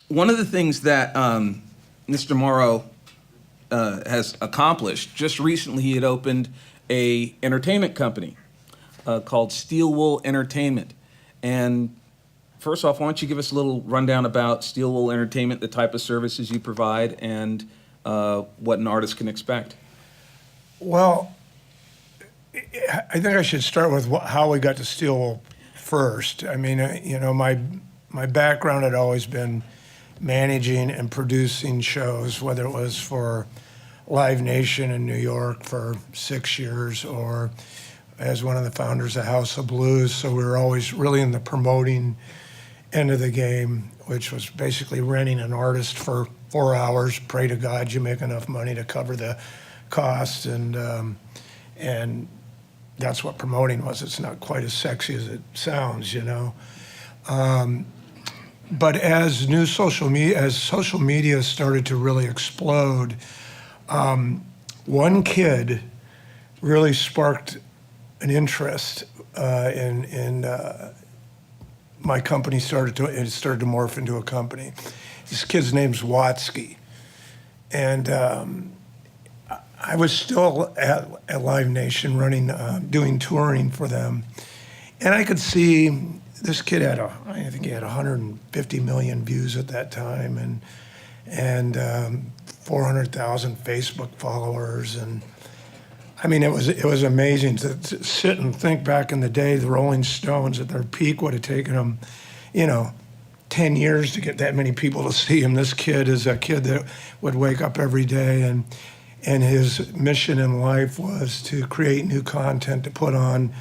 one of the things that Mr. Morrow has accomplished, just recently he had opened a entertainment company called Steel Wool Entertainment. And first off, why don't you give us a little rundown about Steel Wool Entertainment, the type of services you provide, and what an artist can expect? Well, I think I should start with how we got to Steel Wool first. I mean, my background had always been managing and producing shows, whether it was for Live Nation in New York for 6 years or as one of the founders of House of Blues. So we were always really in the promoting end of the game, which was basically renting an artist for 4 hours, pray to God you make enough money to cover the costs, and that's what promoting was. It's not quite as sexy as it sounds, you know. But as social media started to really explode, one kid really sparked an interest in my company. It started to morph into a company. This kid's name's Watsky, and I was still at Live Nation running, doing touring for them, and I could see this kid I think he had 150 million views at that time, and 400,000 Facebook followers, and I mean it was amazing to sit and think back in the day. The Rolling Stones at their peak would have taken them, 10 years to get that many people to see him. This kid is a kid that would wake up every day, and his mission in life was to create new content to put on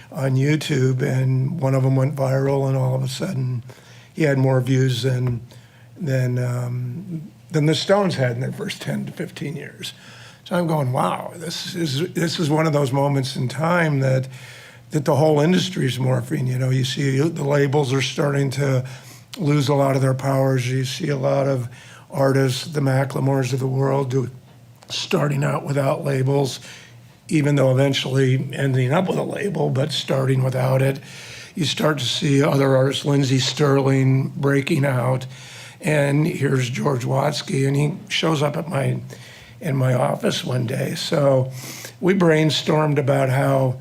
YouTube, and one of them went viral, and all of a sudden he had more views than the Stones had in their first 10 to 15 years. So I'm going, wow, this is one of those moments in time that the whole industry is morphing. You see the labels are starting to lose a lot of their powers. You see a lot of artists, the Macklemores of the world, starting out without labels, even though eventually ending up with a label, but starting without it. You start to see other artists, Lindsey Sterling, breaking out, and here's George Watsky, and he shows up in my office one day. So we brainstormed about how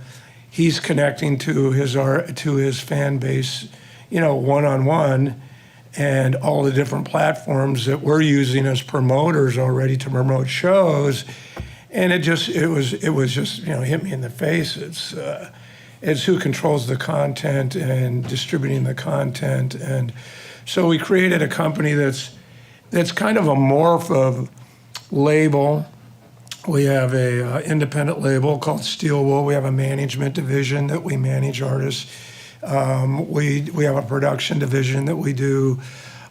he's connecting to his fan base, one-on-one, and all the different platforms that we're using as promoters already to promote shows. And it was just hit me in the face. It's who controls the content and distributing the content. And so we created a company that's kind of a morph of label. We have a independent label called Steel Wool. We have a management division that we manage artists. We have a production division that we do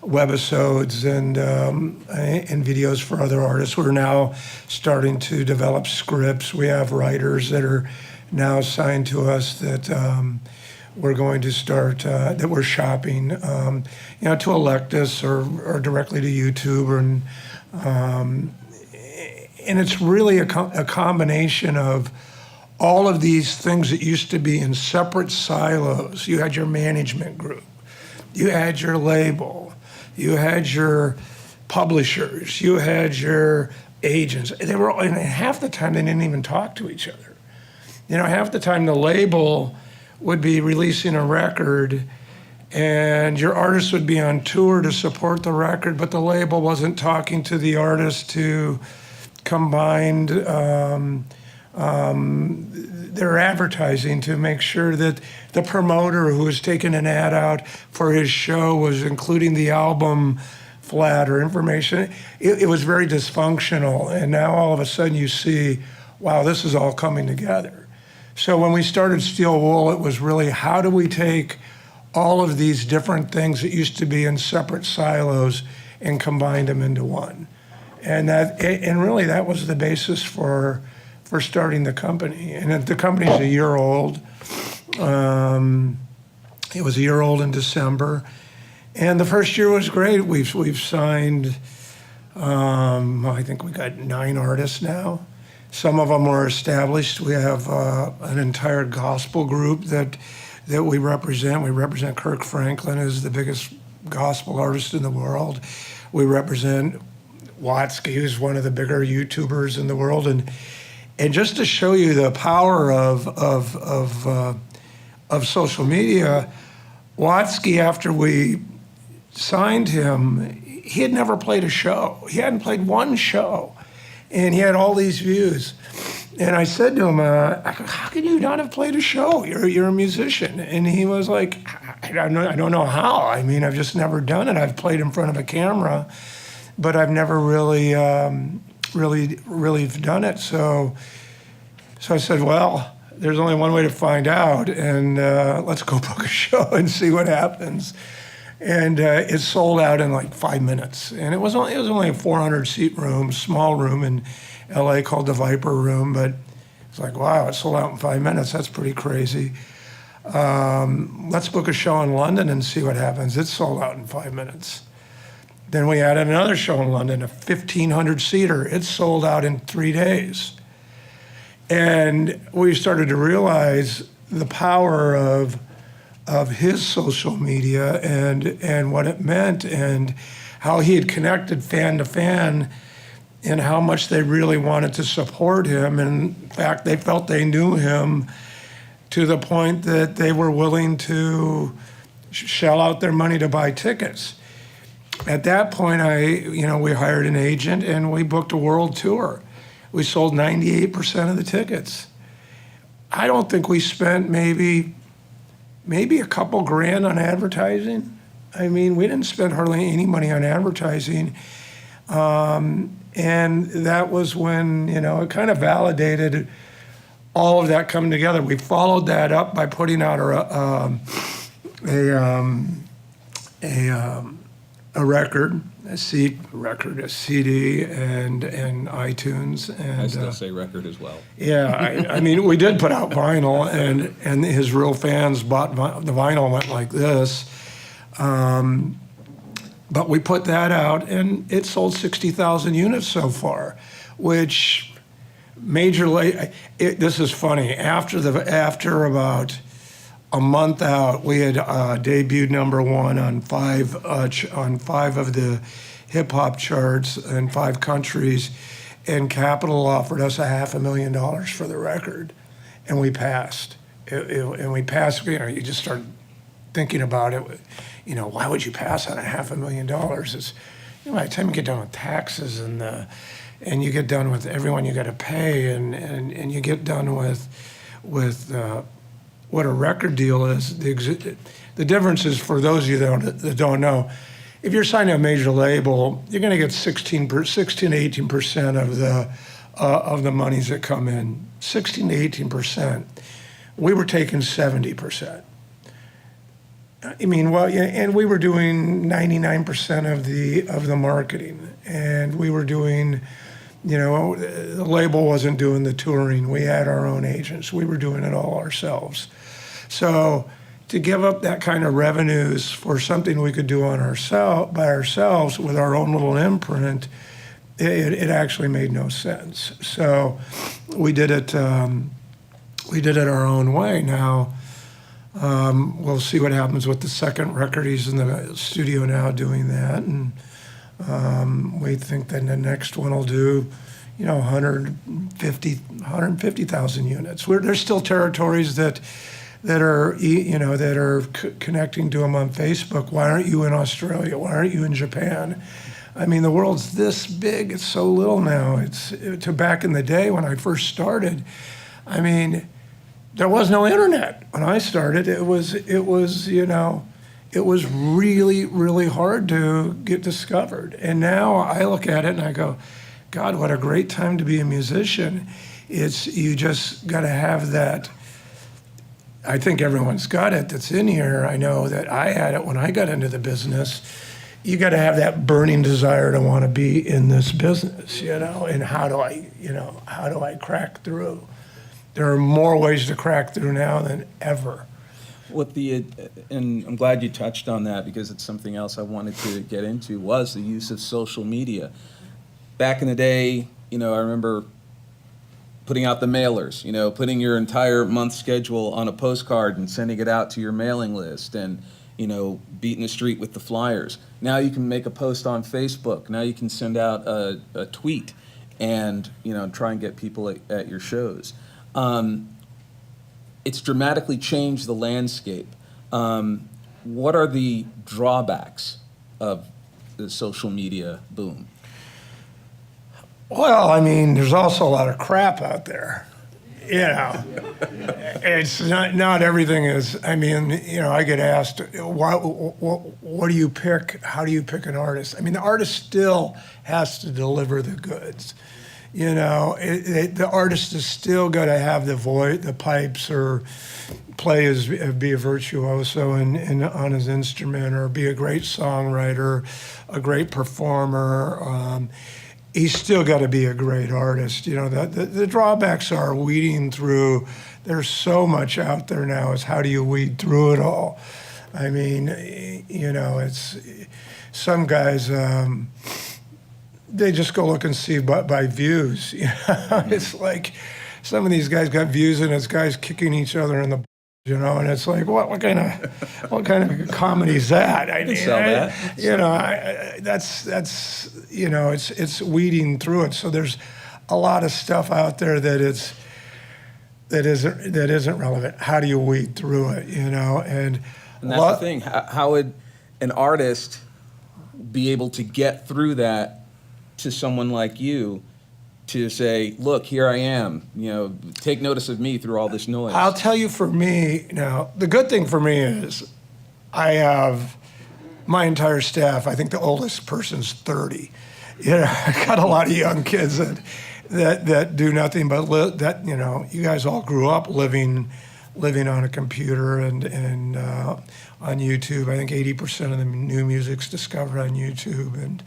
webisodes and videos for other artists. We're now starting to develop scripts. We have writers that are now signed to us that we're going to start, that we're shopping, to Reluctance or directly to YouTube. And it's really a combination of all of these things that used to be in separate silos. You had your management group, you had your label, you had your publishers, you had your agents. They were, and half the time they didn't even talk to each other. Half the time the label would be releasing a record and your artist would be on tour to support the record, but the label wasn't talking to the artist to combine their advertising to make sure that the promoter who was taking an ad out for his show was including the album flat or information. It was very dysfunctional, and now all of a sudden you see, wow, this is all coming together. So when we started Steel Wool, it was really how do we take all of these different things that used to be in separate silos and combine them into one. And really that was the basis for starting the company. And the company's a year old. It was a year old in December. And the first year was great. We've signed, I think we got 9 artists now. Some of them are established. We have an entire gospel group that we represent. We represent Kirk Franklin as the biggest gospel artists in the world. We represent Watsky, who's one of the bigger YouTubers in the world, and just to show you the power of social media, Watsky, after we signed him, he had never played a show. He hadn't played one show, and he had all these views. And I said to him, "How can you not have played a show? You're a musician." And he was like, "I don't know how. I mean, I've just never done it. I've played in front of a camera, but I've never really done it." So I said, "Well, there's only one way to find out, and let's go book a show and see what happens." And it sold out in like 5 minutes. And it was only a 400-seat room, small room in LA called the Viper Room, but it's like, wow, it sold out in 5 minutes. That's pretty crazy. Let's book a show in London and see what happens. It sold out in 5 minutes. Then we added another show in London, a 1,500-seater. It sold out in 3 days. And we started to realize the power of his social media and what it meant and how he had connected fan to fan and how much they really wanted to support him. And in fact, they felt they knew him to the point that they were willing to shell out their money to buy tickets. At that point, we hired an agent and we booked a world tour. We sold 98% of the tickets. I don't think we spent maybe a couple grand on advertising. I mean, we didn't spend hardly any money on advertising. And that was when, it kind of validated all of that coming together. We followed that up by putting out a record, a CD, and iTunes. And I still say record as well. Yeah, I mean, we did put out vinyl, and his real fans bought the vinyl went like this. But we put that out, and it sold 60,000 units so far, which this is funny. After about a month out, we had debuted #1 on five of the hip hop charts in 5 countries, and Capitol offered us $500,000 for the record, and we passed. And we passed. You just start thinking about it. Why would you pass on $500,000? It's by the time you get done with taxes and you get done with everyone you got to pay, and you get done with what a record deal is. The difference is, for those of you that don't know, if you're signing a major label, you're going to get 16 to 18% of the monies that come in. 16 to 18%. We were taking 70%. I mean, well, and we were doing 99% of the marketing, and we were doing, the label wasn't doing the touring. We had our own agents. We were doing it all ourselves. So to give up that kind of revenues for something we could do by ourselves with our own little imprint, it actually made no sense. So we did it our own way. Now, we'll see what happens with the second record. He's in the studio now doing that, and we think that the next one will do, 150,000 units. There's still territories that are connecting to him on Facebook. Why aren't you in Australia? Why aren't you in Japan? I mean, the world's this big. It's so little now. To back in the day when I first started, I mean, there was no internet when I started. It was really, really hard to get discovered. And now I look at it and I go, God, what a great time to be a musician. You just got to have that. I think everyone's got it that's in here. I know that I had it when I got into the business. You got to have that burning desire to want to be in this business, and how do I crack through? There are more ways to crack through now than ever. And I'm glad you touched on that, because it's something else I wanted to get into, was the use of social media. Back in the day, I remember putting out the mailers, putting your entire month schedule on a postcard and sending it out to your mailing list. And beating the street with the flyers. Now you can make a post on Facebook. Now you can send out a tweet and, try and get people at your shows. It's dramatically changed the landscape. What are the drawbacks of the social media boom? Well, I mean, there's also a lot of crap out there. It's not everything is. I mean, I get asked, what do you pick? How do you pick an artist? I mean, the artist still has to deliver the goods. The artist is still got to have the voice, the pipes, or be a virtuoso on his instrument, or be a great songwriter, a great performer. He's still got to be a great artist. The drawbacks are weeding through. There's so much out there now. Is how do you weed through it all? I mean, it's some guys. They just go look and see by views. It's like some of these guys got views, and it's guys kicking each other in the. And it's like, what kind of comedy is that? I mean, sell that. It's weeding through it. So there's a lot of stuff out there that isn't relevant. How do you weed through it? And that's the thing. How would an artist be able to get through that to someone like you? To say, look, here I am, take notice of me through all this noise. I'll tell you, for me, now, the good thing for me is I have my entire staff. I think the oldest person's 30. I got a lot of young kids that do nothing but you guys all grew up living on a computer and on YouTube. I think 80% of the new music's discovered on YouTube. And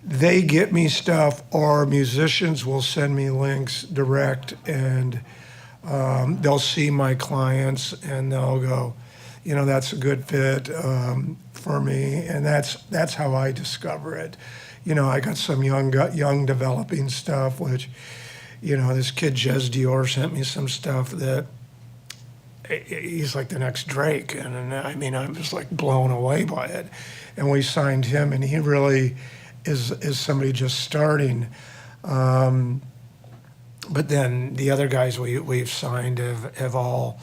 they get me stuff, or musicians will send me links direct, and they'll see my clients and they'll go, that's a good fit for me, and that's how I discover it. I got some young developing stuff, which, this kid Jez Dior sent me some stuff that he's like the next Drake, and I mean, I'm just like blown away by it, and we signed him, and he really is somebody just starting. But then the other guys we've signed have all,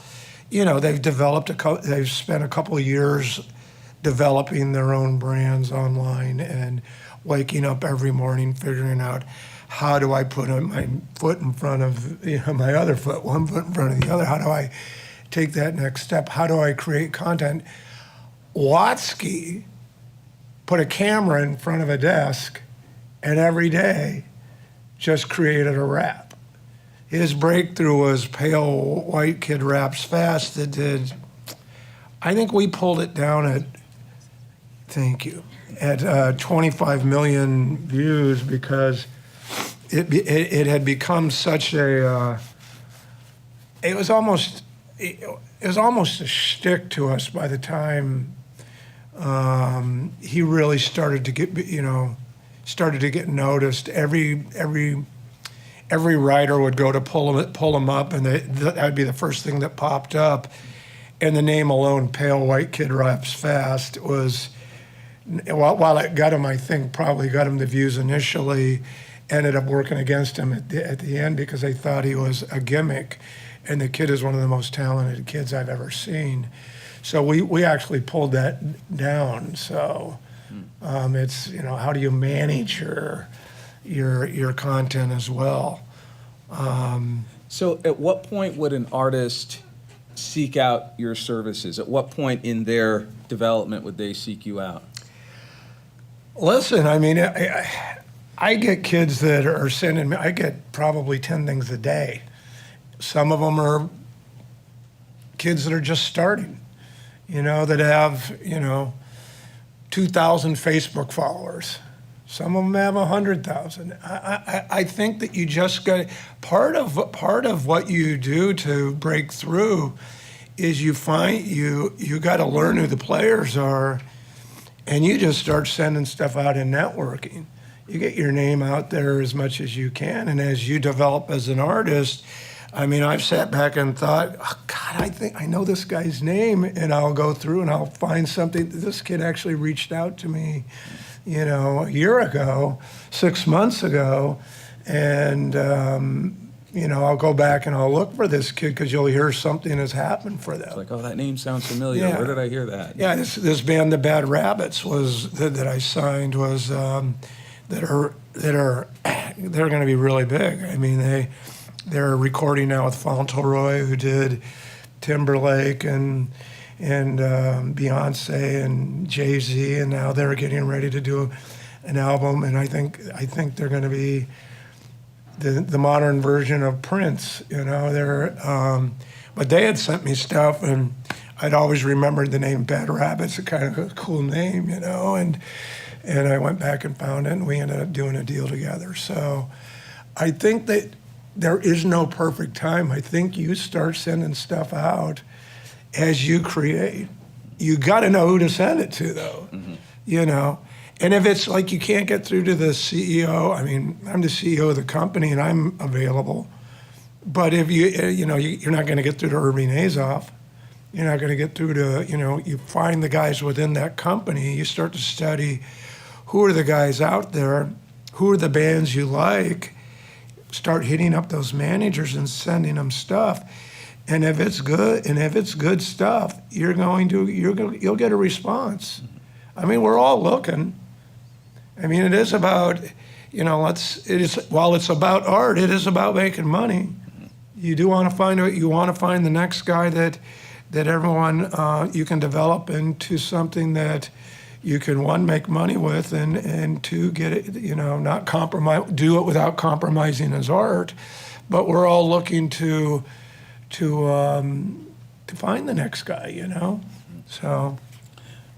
they've they've spent a couple of years developing their own brands online and waking up every morning figuring out, how do I put my foot in front of my other foot, one foot in front of the other? How do I take that next step? How do I create content? Watsky put a camera in front of a desk, and every day just created a rap. His breakthrough was Pale White Kid Raps Fast that did, I think we pulled it down at, thank you, at 25 million views, because it had become such a, it was almost a shtick to us by the time he really started to get noticed. Every writer would go to pull him up, and that'd be the first thing that popped up. And the name alone, Pale White Kid Raps Fast, was, while it got him, I think probably got him the views initially, ended up working against him at the end, because they thought he was a gimmick. And the kid is one of the most talented kids I've ever seen. So we actually pulled that down. So it's, how do you manage your content as well? So at what point would an artist seek out your services? At what point in their development would they seek you out? Listen, I mean, I get kids that are sending me, I get probably 10 things a day. Some of them are kids that are just starting, that have, 2,000 Facebook followers. Some of them have 100,000. I think that you just got, part of what you do to break through is you got to learn who the players are, and you just start sending stuff out and networking. You get your name out there as much as you can, and as you develop as an artist, I mean, I've sat back and thought, oh, God, God, I think I know this guy's name, and I'll go through and I'll find something. This kid actually reached out to me, a year ago, 6 months ago, and I'll go back and I'll look for this kid because you'll hear something has happened for them. It's like, oh, that name sounds familiar. Yeah. Where did I hear that? Yeah, this band, the Bad Rabbits, was that I signed was they're going to be really big. I mean, they're recording now with Fauntleroy, who did Timberlake and Beyonce and Jay-Z, and now they're getting ready to do an album. And I think they're going to be the modern version of Prince. But they had sent me stuff, and I'd always remembered the name Bad Rabbits, a kind of a cool name, and I went back and found it, and we ended up doing a deal together. So I think that there is no perfect time. I think you start sending stuff out as you create. You got to know who to send it to, though, And if it's like you can't get through to the CEO, I mean, I'm the CEO of the company and I'm available. But if you're not going to get through to Irving Azoff. You're not going to get through to, you find the guys within that company. You start to study who are the guys out there, who are the bands you like. Start hitting up those managers and sending them stuff. And if it's good stuff, you'll get a response. I mean, we're all looking. I mean, it is about, while it's about art, it is about making money. You want to find the next guy that everyone you can develop into something that you can, one, make money with, and two, get it, not compromise, do it without compromising his art. But we're all looking to find the next guy, So.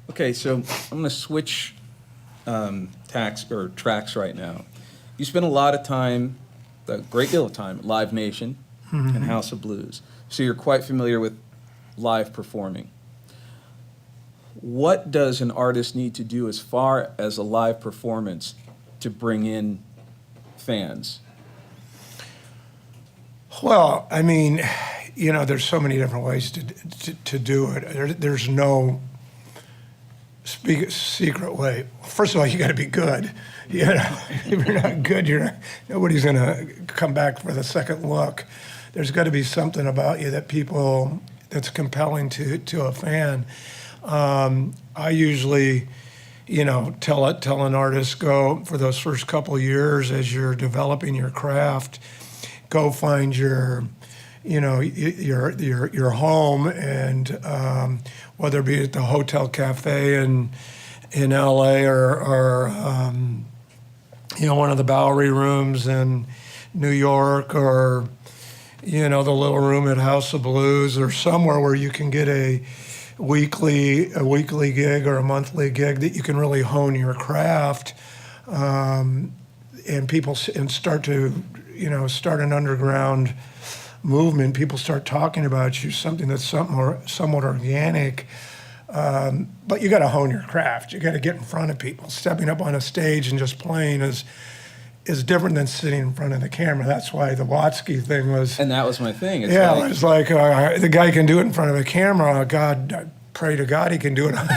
Okay, so I'm going to switch tracks right now. You spend a lot of time, a great deal of time, at Live Nation and House of Blues. So you're quite familiar with live performing. What does an artist need to do as far as a live performance to bring in fans? Well, I mean, there's so many different ways to do it. There's no secret way. First of all, you got to be good. If you're not good, nobody's going to come back for the second look. There's got to be something about you that's compelling to a fan. I usually, tell an artist, go for those first couple of years as you're developing your craft, go find your home, and whether it be at the Hotel Cafe in LA or one of the Bowery rooms in New York, or the little room at House of Blues, or somewhere where you can get a weekly gig or a monthly gig that you can really hone your craft, and start an underground movement. People start talking about you, something that's somewhat organic. But you got to hone your craft. You got to get in front of people. Stepping up on a stage and just playing is different than sitting in front of the camera. That's why the Watsky thing was. And that was my thing. It's like the guy can do it in front of a camera. God, I pray to God he can do it on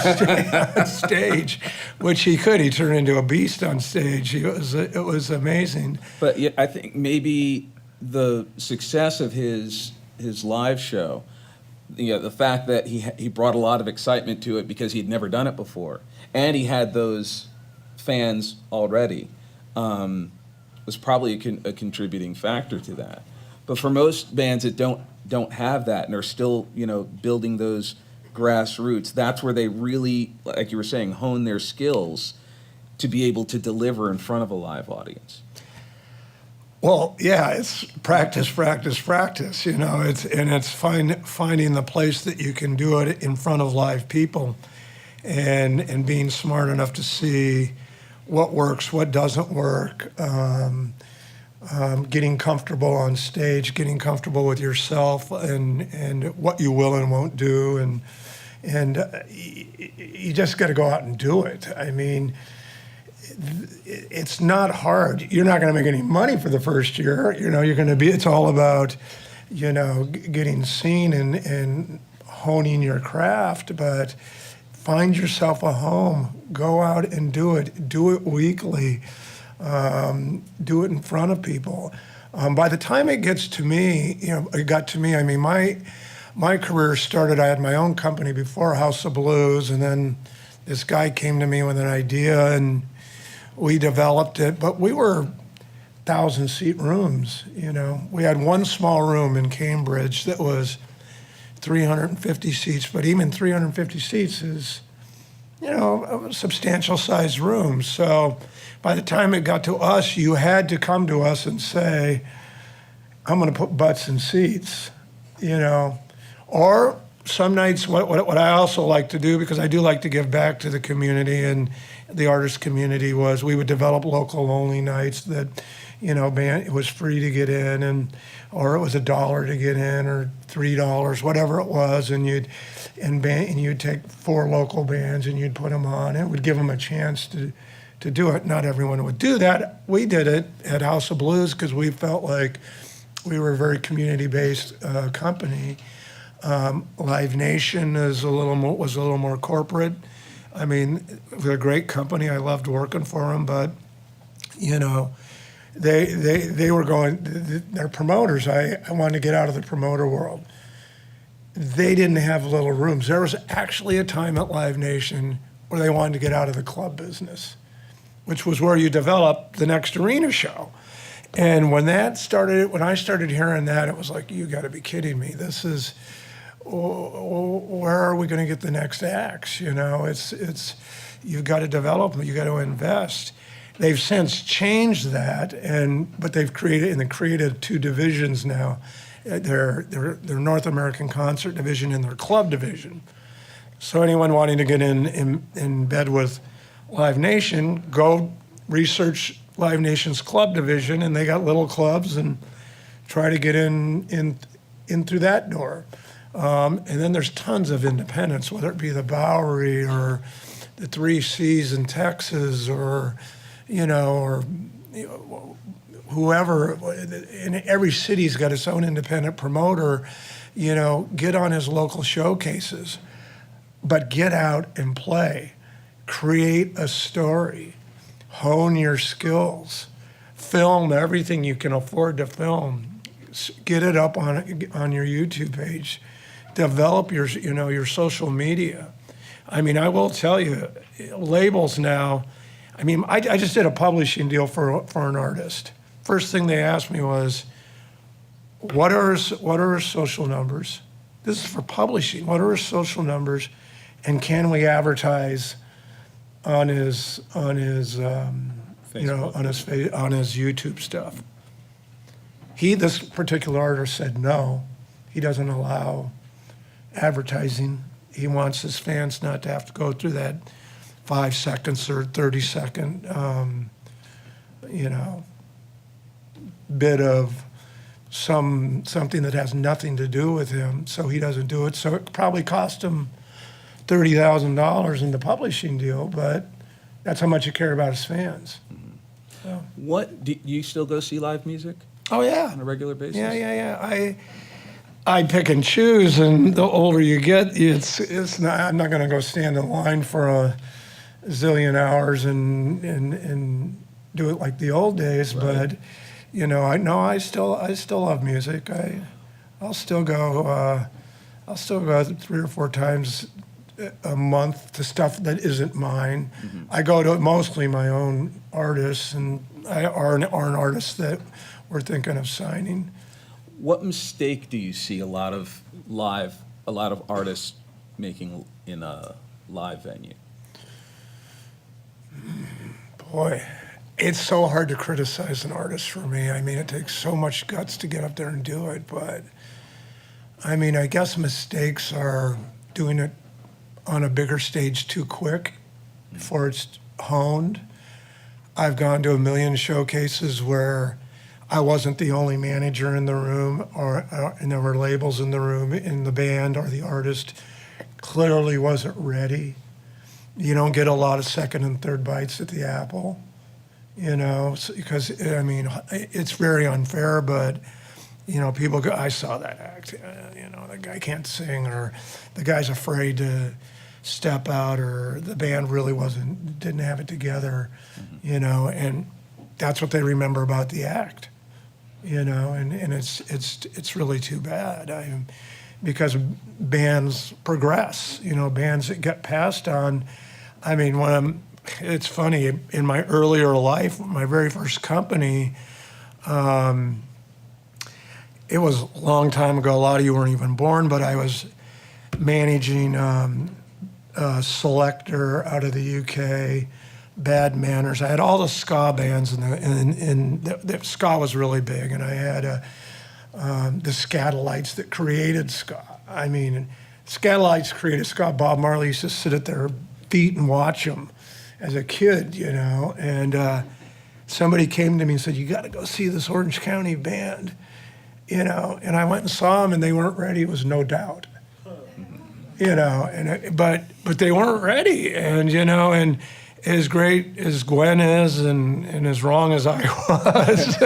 stage, which he could. He turned into a beast on stage. It was amazing. But yeah, I think maybe the success of his live show, the fact that he brought a lot of excitement to it because he'd never done it before, and he had those fans already, was probably a contributing factor to that. But for most bands that don't have that and are still building those grassroots, that's where they really, like you were saying, hone their skills to be able to deliver in front of a live audience. Well, yeah, it's practice. It's finding the place that you can do it in front of live people, and being smart enough to see what works, what doesn't work, getting comfortable on stage, getting comfortable with yourself, and what you will and won't do, and you just got to go out and do it. I mean, it's not hard. You're not going to make any money for the first year. You're going to be. It's all about getting seen and honing your craft, but find yourself a home. Go out and do it. Do it weekly. Do it in front of people. By the time it gets to me, it got to me. I mean, my career started. I had my own company before House of Blues, and then this guy came to me with an idea, and we developed it. But we were 1,000-seat rooms. We had one small room in Cambridge that was 350 seats, but even 350 seats is, a substantial sized room. So by the time it got to us, you had to come to us and say, I'm going to put butts in seats, Or some nights, what I also like to do, because I do like to give back to the community and the artist community, was we would develop local only nights that, it was free to get in, or it was $1 to get in, or $3, whatever it was, and you'd take 4 local bands and you'd put them on. It would give them a chance to do it. Not everyone would do that. We did it at House of Blues because we felt like we were a very community-based company. Live Nation was a little more corporate. I mean, they're a great company. I loved working for them, but they were going. They're promoters. I wanted to get out of the promoter world. They didn't have little rooms. There was actually a time at Live Nation where they wanted to get out of the club business, which was where you develop the next arena show. And when I started hearing that, it was like, you got to be kidding me. This is, where are we going to get the next acts? It's you've got to develop, you got to invest. They've since changed that, but they've created 2 divisions now. Their North American Concert Division and their Club Division. So anyone wanting to get in bed with Live Nation, go research Live Nation's Club Division, and they got little clubs, and try to get in through that door. And then there's tons of independents, whether it be the Bowery or the 3 Cs in Texas, or whoever. And every city's got its own independent promoter. Get on his local showcases, but get out and play. Create a story. Hone your skills. Film everything you can afford to film. Get it up on your YouTube page. Develop your social media. I mean, I will tell you, labels now. I mean, I just did a publishing deal for an artist. First thing they asked me was, what are his social numbers? This is for publishing. What are his social numbers, and can we advertise on his on his YouTube stuff? This particular artist said no. He doesn't allow advertising. He wants his fans not to have to go through that 5 seconds or 30-second, bit of something that has nothing to do with him. So he doesn't do it. So it probably cost him $30,000 in the publishing deal, but that's how much he cared about his fans. So. What do you still go see live music Oh yeah, on a regular basis? yeah. I pick and choose, and the older you get, it's not. I'm not going to go stand in line for a zillion hours and do it like the old days. Right. But I still love music. I'll still go 3 or 4 times a month to stuff that isn't mine. Mm-hmm. I go to mostly my own artists, and are an artist that we're thinking of signing. What mistake do you see a lot of artists making in a live venue? Boy, it's so hard to criticize an artist for me. I mean, it takes so much guts to get up there and do it, but I mean, I guess mistakes are doing it on a bigger stage too quick before it's honed. I've gone to a million showcases where I wasn't the only manager in the room, and there were labels in the room, and the band or the artist clearly wasn't ready. You don't get a lot of second and third bites at the apple, because, I mean, it's very unfair, but You know, people go, I saw that act. You know, the guy can't sing, or the guy's afraid to step out, or the band really didn't have it together. You know, and that's what they remember about the act. You know, and it's really too bad. Because bands progress. You know, bands that get passed on. I mean, it's funny, in my earlier life, my very first company, it was a long time ago. A lot of you weren't even born, but I was managing a Selector out of the UK, Bad Manners. I had all the ska bands, and the ska was really big, and I had the Scatolites that created ska. I mean, Scatolites created ska. Bob Marley used to sit at their feet and watch them as a kid, you know, and somebody came to me and said, you got to go see this Orange County band, you know, and I went and saw them, and they weren't ready. It was No Doubt, you know, but they weren't ready, and, you know, and as great as Gwen is and as wrong as I was,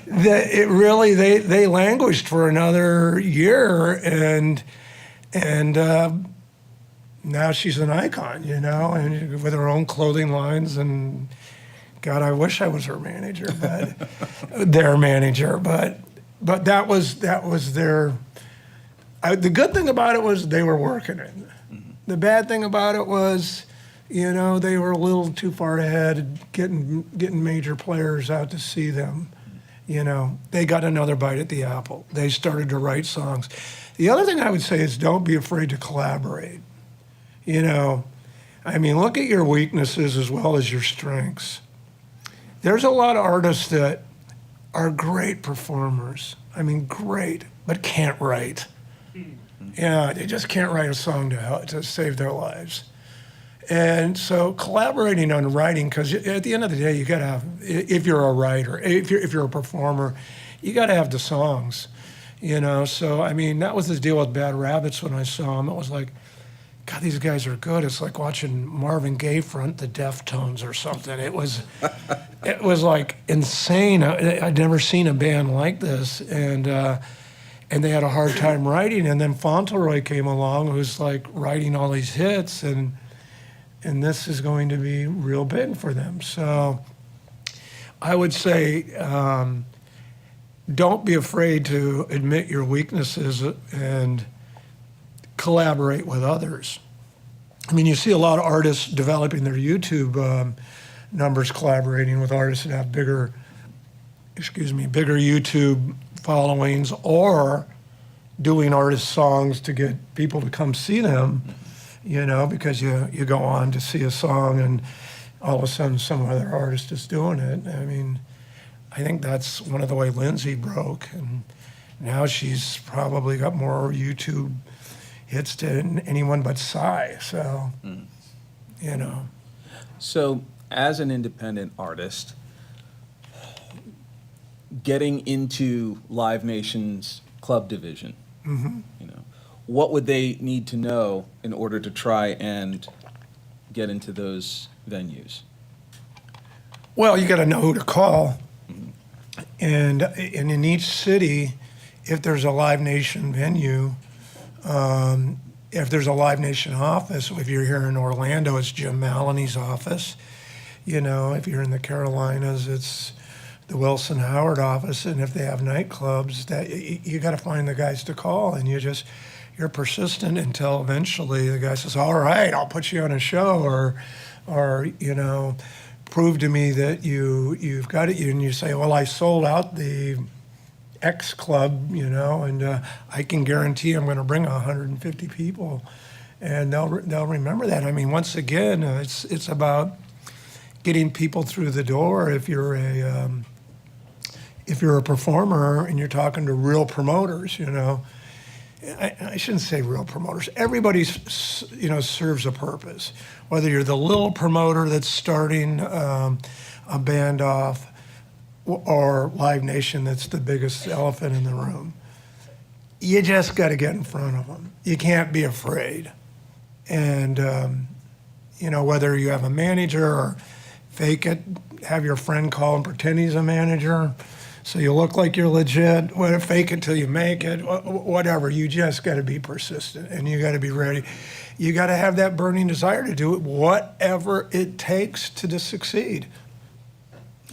they languished for another year, and now she's an icon, you know, and with her own clothing lines, and God, I wish I was her manager, but their manager, but that was their. The good thing about it was they were working it. The bad thing about it was, you know, they were a little too far ahead, getting major players out to see them. You know, they got another bite at the apple. They started to write songs. The other thing I would say is don't be afraid to collaborate. You know, I mean, look at your weaknesses as well as your strengths. There's a lot of artists that are great performers. I mean, great, but can't write. Yeah, they just can't write a song to save their lives. And so collaborating on writing, because at the end of the day, you got to have, if you're a writer, if you're a performer, you got to have the songs, you know. So, I mean, that was the deal with Bad Rabbits when I saw them. It was like, God, these guys are good. It's like watching Marvin Gaye front the Deftones or something. It was like insane. I'd never seen a band like this, and they had a hard time writing. And then Fauntleroy came along, who's like writing all these hits, and this is going to be real big for them. So I would say don't be afraid to admit your weaknesses and collaborate with others. I mean, you see a lot of artists developing their YouTube numbers, collaborating with artists that have bigger YouTube followings, or doing artist songs to get people to come see them, you know, because you go on to see a song and all of a sudden some other artist is doing it. I mean, I think that's one of the way Lindsay broke, and now she's probably got more YouTube hits than anyone but Psy, so, you know. So, as an independent artist, getting into Live Nation's club division, you know, what would they need to know in order to try and get into those venues? Well, you got to know who to call, and in each city, if there's a Live Nation venue, if there's a Live Nation office, if you're here in Orlando, it's Jim Maloney's office. You know, if you're in the Carolinas, it's the Wilson Howard office. And if they have nightclubs, that you got to find the guys to call, and you're persistent until eventually the guy says, "All right, I'll put you on a show," or you know, prove to me that you've got it. And you say, "Well, I sold out the X club, you know, and I can guarantee I'm going to bring 150 people," and they'll remember that. I mean, once again, it's about getting people through the door. If you're a performer and you're talking to real promoters, you know, I shouldn't say real promoters. Everybody, you know, serves a purpose. Whether you're the little promoter that's starting a band off, or Live Nation that's the biggest elephant in the room. You just got to get in front of them. You can't be afraid. And, you know, whether you have a manager or fake it, have your friend call and pretend he's a manager, So you look like you're legit, fake it till you make it, whatever. You just got to be persistent and you got to be ready. You got to have that burning desire to do it, whatever it takes to succeed.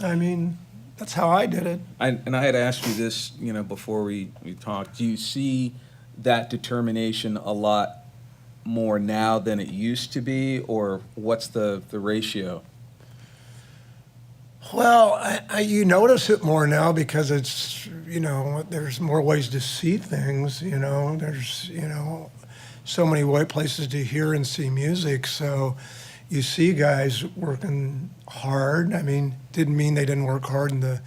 I mean, that's how I did it. And I had asked you this, before we talked. Do you see that determination a lot more now than it used to be, or what's the ratio? Well, you notice it more now because it's, there's more ways to see things, there's, so many places to hear and see music. So you see guys working hard. I mean, didn't mean they didn't work hard in the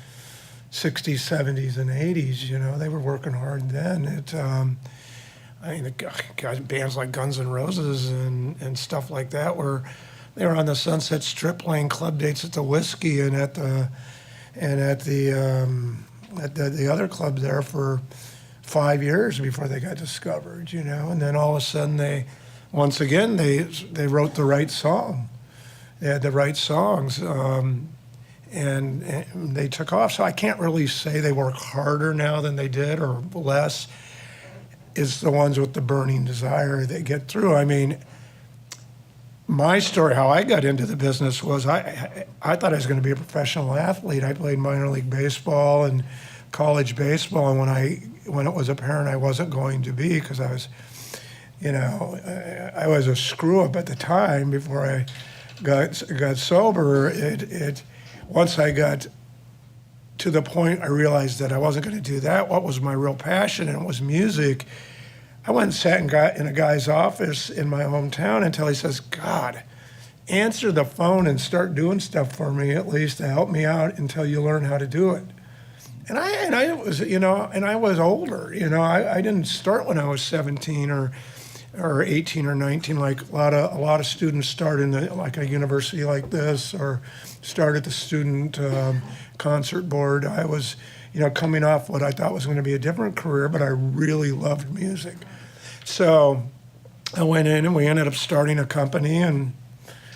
60s, 70s, and 80s, they were working hard then. The guys, bands like Guns N' Roses and stuff like that they were on the Sunset Strip playing club dates at the Whiskey and at the other club there for 5 years before they got discovered, and then all of a sudden they wrote the right song. They had the right songs, and they took off. So I can't really say they work harder now than they did or less. It's the ones with the burning desire that get through. I mean, my story, how I got into the business was I thought I was going to be a professional athlete. I played minor league baseball and college baseball, and when it was apparent I wasn't going to be, because I was, I was a screw up at the time before I got sober. Once I got to the point I realized that I wasn't going to do that. What was my real passion, and it was music. I went and sat in a guy's office in my hometown until he says, God, answer the phone and start doing stuff for me at least to help me out until you learn how to do it. And I was, and I was older, I didn't start when I was 17 or 18 or 19, like a lot of students start in like a university like this or start at the student concert board. I was, coming off what I thought was going to be a different career, but I really loved music. So I went in and we ended up starting a company, and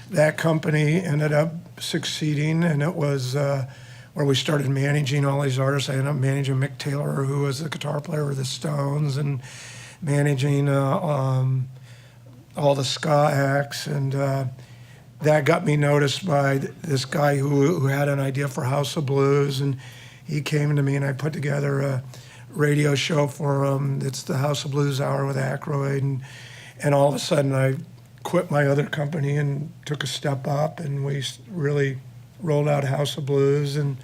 that company ended up succeeding, and it was where we started managing all these artists. I ended up managing Mick Taylor, who was the guitar player of the Stones, and managing all the ska acts, and that got me noticed by this guy who had an idea for House of Blues, and he came to me and I put together a radio show for him. It's the House of Blues Hour with Aykroyd, and all of a sudden I quit my other company and took a step up, and we really rolled out House of Blues, and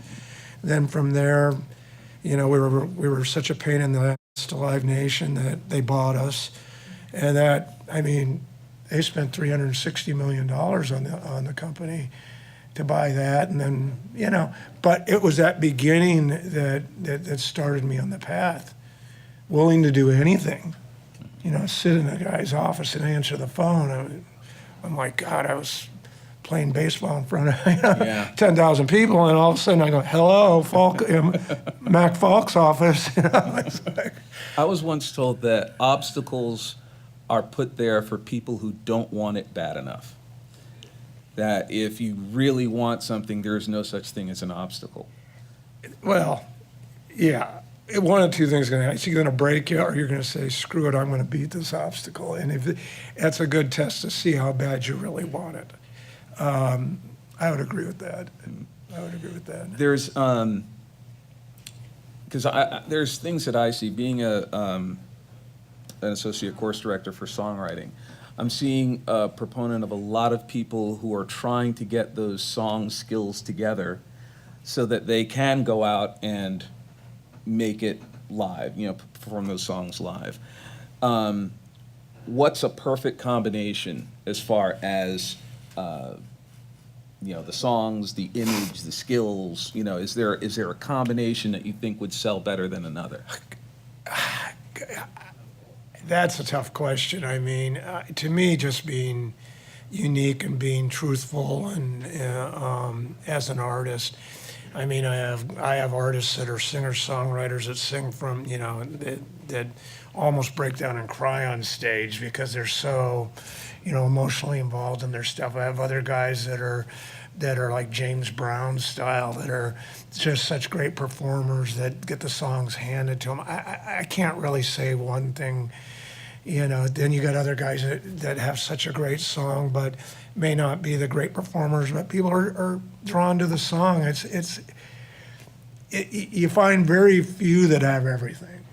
then from there, we were such a pain in the ass to Live Nation that they bought us, and they spent $360 million on the company to buy that, and then but it was that beginning that started me on the path, willing to do anything, sit in a guy's office and answer the phone. I'm like, God, I was playing baseball in front of 10,000 people, and all of a sudden I go, hello, Mac Falk's office. It's like, I was once told that obstacles are put there for people who don't want it bad enough. That if you really want something, there's no such thing as an obstacle. well, yeah. One of two things is going to happen. It's either going to break you, or you're going to say, screw it, I'm going to beat this obstacle. And that's a good test to see how bad you really want it. I would agree with that. There's because there's things that I see being an associate course director for songwriting. I'm seeing a proponent of a lot of people who are trying to get those song skills together so that they can go out and make it live, perform those songs live. What's a perfect combination as far as the songs, the image, the skills? Is there a combination that you think would sell better than another? That's a tough question. I mean, to me, just being unique and being truthful and as an artist. I mean, I have artists that are singer-songwriters that sing from, that almost break down and cry on stage because they're so, emotionally involved in their stuff. I have other guys that are that are like James Brown style, that are just such great performers that get the songs handed to them. I can't really say one thing, you know. Then you got other guys that have such a great song, but may not be the great performers, but people are drawn to the song. You find very few that have everything.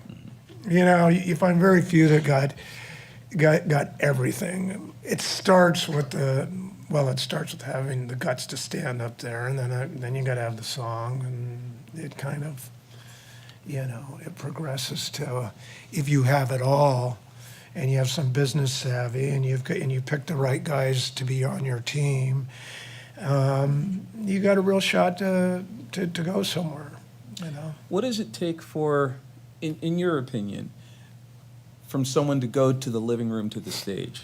You know, you find very few that got everything. It starts with having the guts to stand up there, and then you got to have the song, and it kind of, you know, it progresses to, if you have it all, and you have some business savvy, and you pick the right guys to be on your team, you got a real shot to go somewhere. You know. What does it take for, in your opinion, from someone to go to the living room to the stage?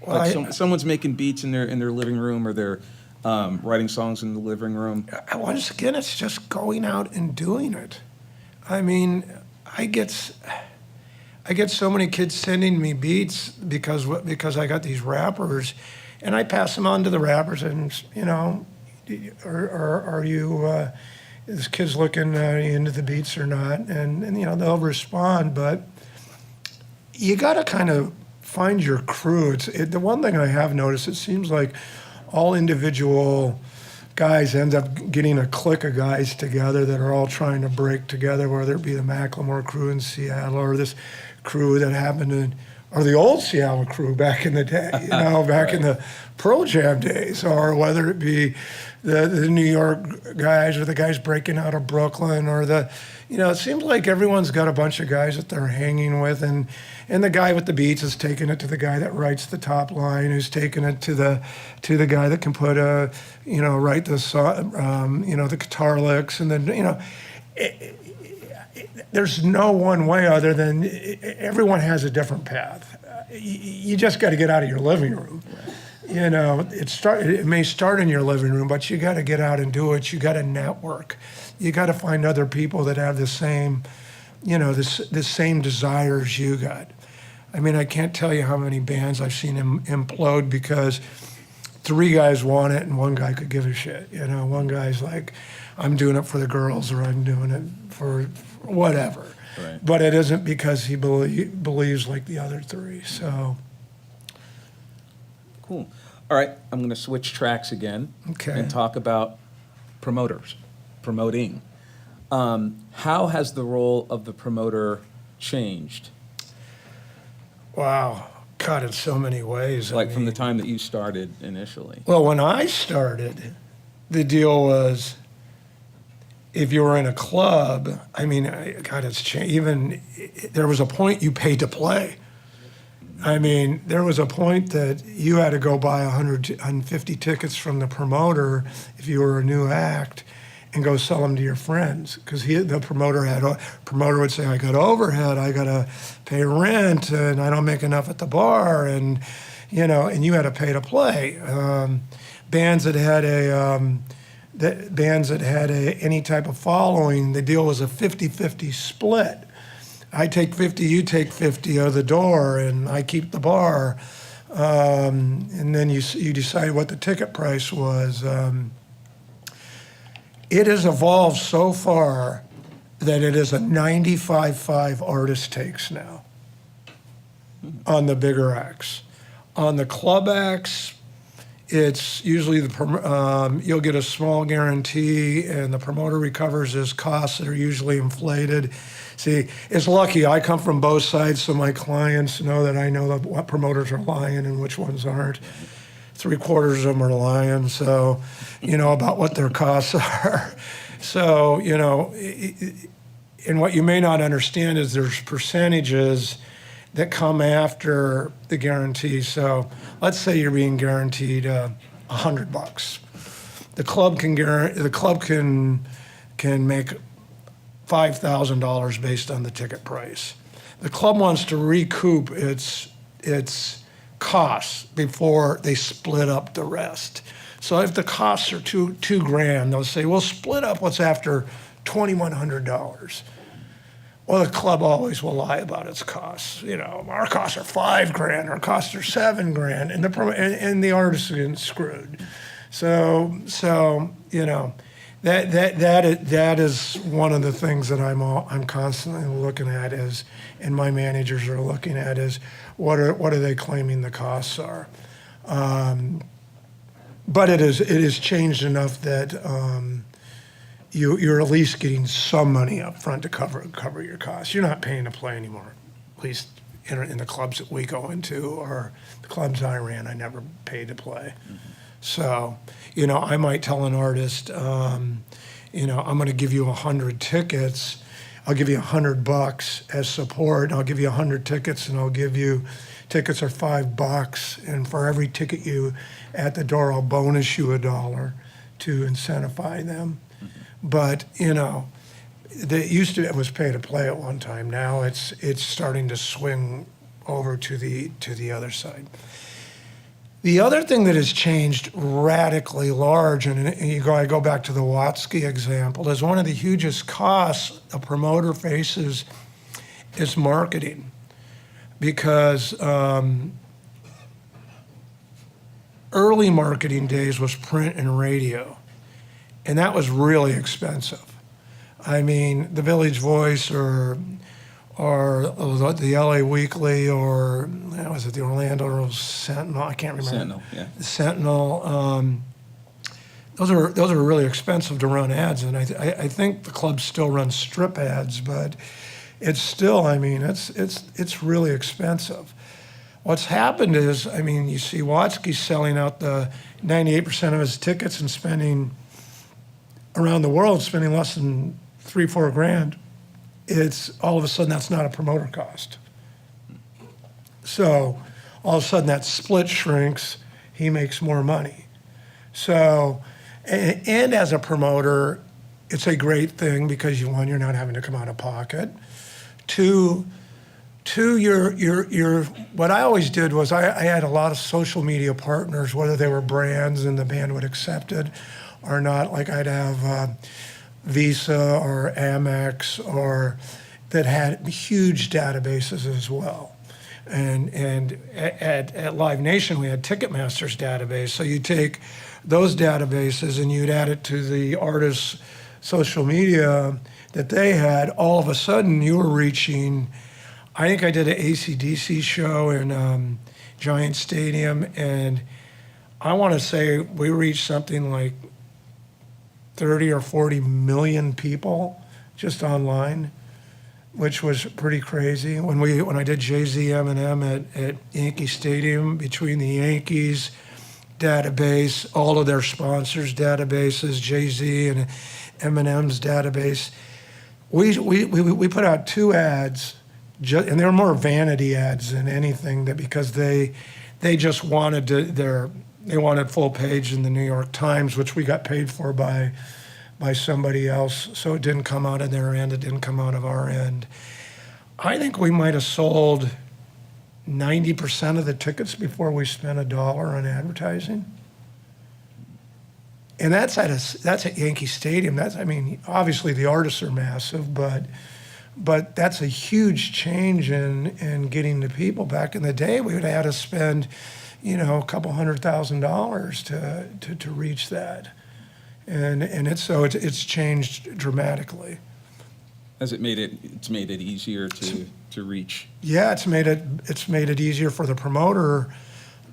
Well, Like someone's making beats in their living room, or they're writing songs in the living room. Once again, it's just going out and doing it. I mean, I get so many kids sending me beats because I got these rappers, and I pass them on to the rappers, and you know, are you this kid's looking into the beats or not, and you know, they'll respond, but you got to kind of find your crew. The one thing I have noticed, it seems like all individual guys end up getting a clique of guys together that are all trying to break together, whether it be the Macklemore crew in Seattle or this crew that happened in, or the old Seattle crew back in the day, you know, back Right. in the Pearl Jam days, or whether it be the New York guys or the guys breaking out of Brooklyn, or you know, it seems like everyone's got a bunch of guys that they're hanging with, and the guy with the beats is taking it to the guy that writes the top line, who's taking it to the guy that can put write the song, you know, the guitar licks, and then, you know, there's no one way other than everyone has a different path. You just got to get out of your living room. You know, it may start in your living room, but you got to get out and do it. You got to network. You got to find other people that have the same, you know, the same desires you got. I mean, I can't tell you how many bands I've seen implode because 3 guys want it and 1 guy could give a shit. You know, 1 guy's like, I'm doing it for the girls, or I'm doing it for whatever. Right. But it isn't because he believes like the other 3. So. Cool. All right, I'm going to switch tracks again Okay. and talk about promoting. How has the role of the promoter changed? Wow. God, in so many ways. Like from the time that you started initially? Well, when I started, the deal was, if you were in a club, I mean, God, it's changed. Even there was a point you paid to play. I mean, there was a point that you had to go buy 150 tickets from the promoter if you were a new act, and go sell them to your friends, because the promoter would say, I got overhead, I got to pay rent, and I don't make enough at the bar, and you know, and you had to pay to play. Bands that had any type of following, the deal was a 50-50 split. I take 50, you take 50 of the door, and I keep the bar. And then you decide what the ticket price was. It has evolved so far that it is a 95-5 artist takes now on the bigger acts. On the club acts, it's usually you'll get a small guarantee, and the promoter recovers his costs that are usually inflated. See, it's lucky. I come from both sides, so my clients know that I know what promoters are lying and which ones aren't. 3/4 of them are lying, so you know about what their costs are. So, you know, and what you may not understand is there's percentages that come after the guarantee. So let's say you're being guaranteed $100. The club can make $5,000 based on the ticket price. The club wants to recoup its costs before they split up the rest. So if the costs are $2,000, they'll say, we'll split up what's after $2,100. Well, the club always will lie about its costs. You know, our costs are $5,000, our costs are $7,000, and the artist is getting screwed. So you know, that is one of the things that I'm constantly looking at is, and my managers are looking at is, what are they claiming the costs are? But it is changed enough that you're at least getting some money up front to cover your costs. You're not paying to play anymore, at least in the clubs that we go into or the clubs I ran. I never paid to play. Mm-hmm. So, you know, I might tell an artist, you know, I'm going to give you 100 tickets. I'll give you $100 as support. I'll give you 100 tickets, and I'll give you tickets are $5, and for every ticket you at the door, I'll bonus you $1 to incentivize them. But, you know, it was pay to play at one time. Now it's starting to swing over to the other side. The other thing that has changed radically large, and I go back to the Watsky example, is one of the hugest costs a promoter faces is marketing. Because early marketing days was print and radio. And that was really expensive. I mean, the Village Voice or the LA Weekly or was it the Orlando Sentinel? I can't remember. Sentinel, yeah. The Sentinel. Those are really expensive to run ads, and I think the club still runs strip ads, but it's still, I mean, it's really expensive. What's happened is, I mean, you see Watsky selling out the 98% of his tickets and spending around the world, spending less than $3-4 grand. It's all of a sudden that's not a promoter cost. So all of a sudden that split shrinks, he makes more money. So, and as a promoter, it's a great thing because you're not having to come out of pocket. Two, what I always did was I had a lot of social media partners, whether they were brands and the band would accept it or not. Like I'd have Visa or Amex or that had huge databases as well. And at Live Nation, we had Ticketmaster's database. So you take those databases and you'd add it to the artist's social media that they had. All of a sudden, you were reaching, I think I did an AC/DC show in Giant Stadium, and I want to say we reached something like 30 or 40 million people just online, which was pretty crazy. When I did Jay-Z Eminem at Yankee Stadium, between the Yankees database, all of their sponsors' databases, Jay-Z and Eminem's database, we put out 2 ads, and they were more vanity ads than anything, that because they just wanted they wanted full page in the New York Times, which we got paid for by somebody else. So it didn't come out of their end, it didn't come out of our end. I think we might have sold 90% of the tickets before we spent $1 on advertising. And that's at Yankee Stadium. I mean, obviously the artists are massive, but that's a huge change in getting to people. Back in the day, we would have had to spend, a couple $100,000 to reach that, and it's changed dramatically. It's made it easier to reach. Yeah, it's made it easier for the promoter,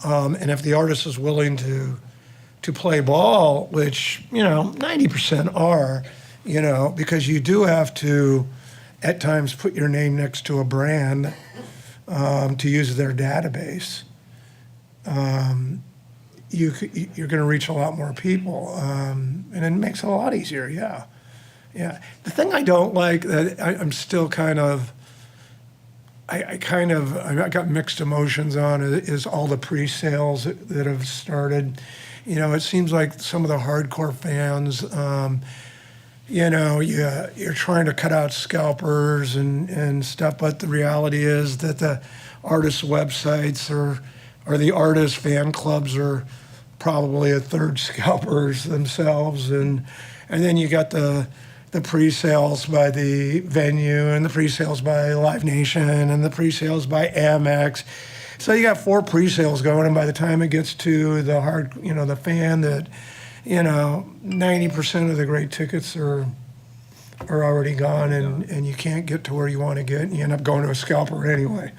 and if the artist is willing to play ball, which 90% are, because you do have to at times put your name next to a brand to use their database. You're going to reach a lot more people, and it makes it a lot easier. Yeah. The thing I don't like that I'm still kind of, I got mixed emotions on is all the pre-sales that have started. It seems like some of the hardcore fans, you're trying to cut out scalpers and stuff, but the reality is that the artists' websites or the artist fan clubs are probably a third scalpers themselves, and then you got the the pre-sales by the venue and the pre-sales by Live Nation and the pre-sales by Amex. So you got 4 pre-sales going, and by the time it gets to the the fan, that 90% of the great tickets are already gone, and you can't get to where you want to get, and you end up going to a scalper anyway.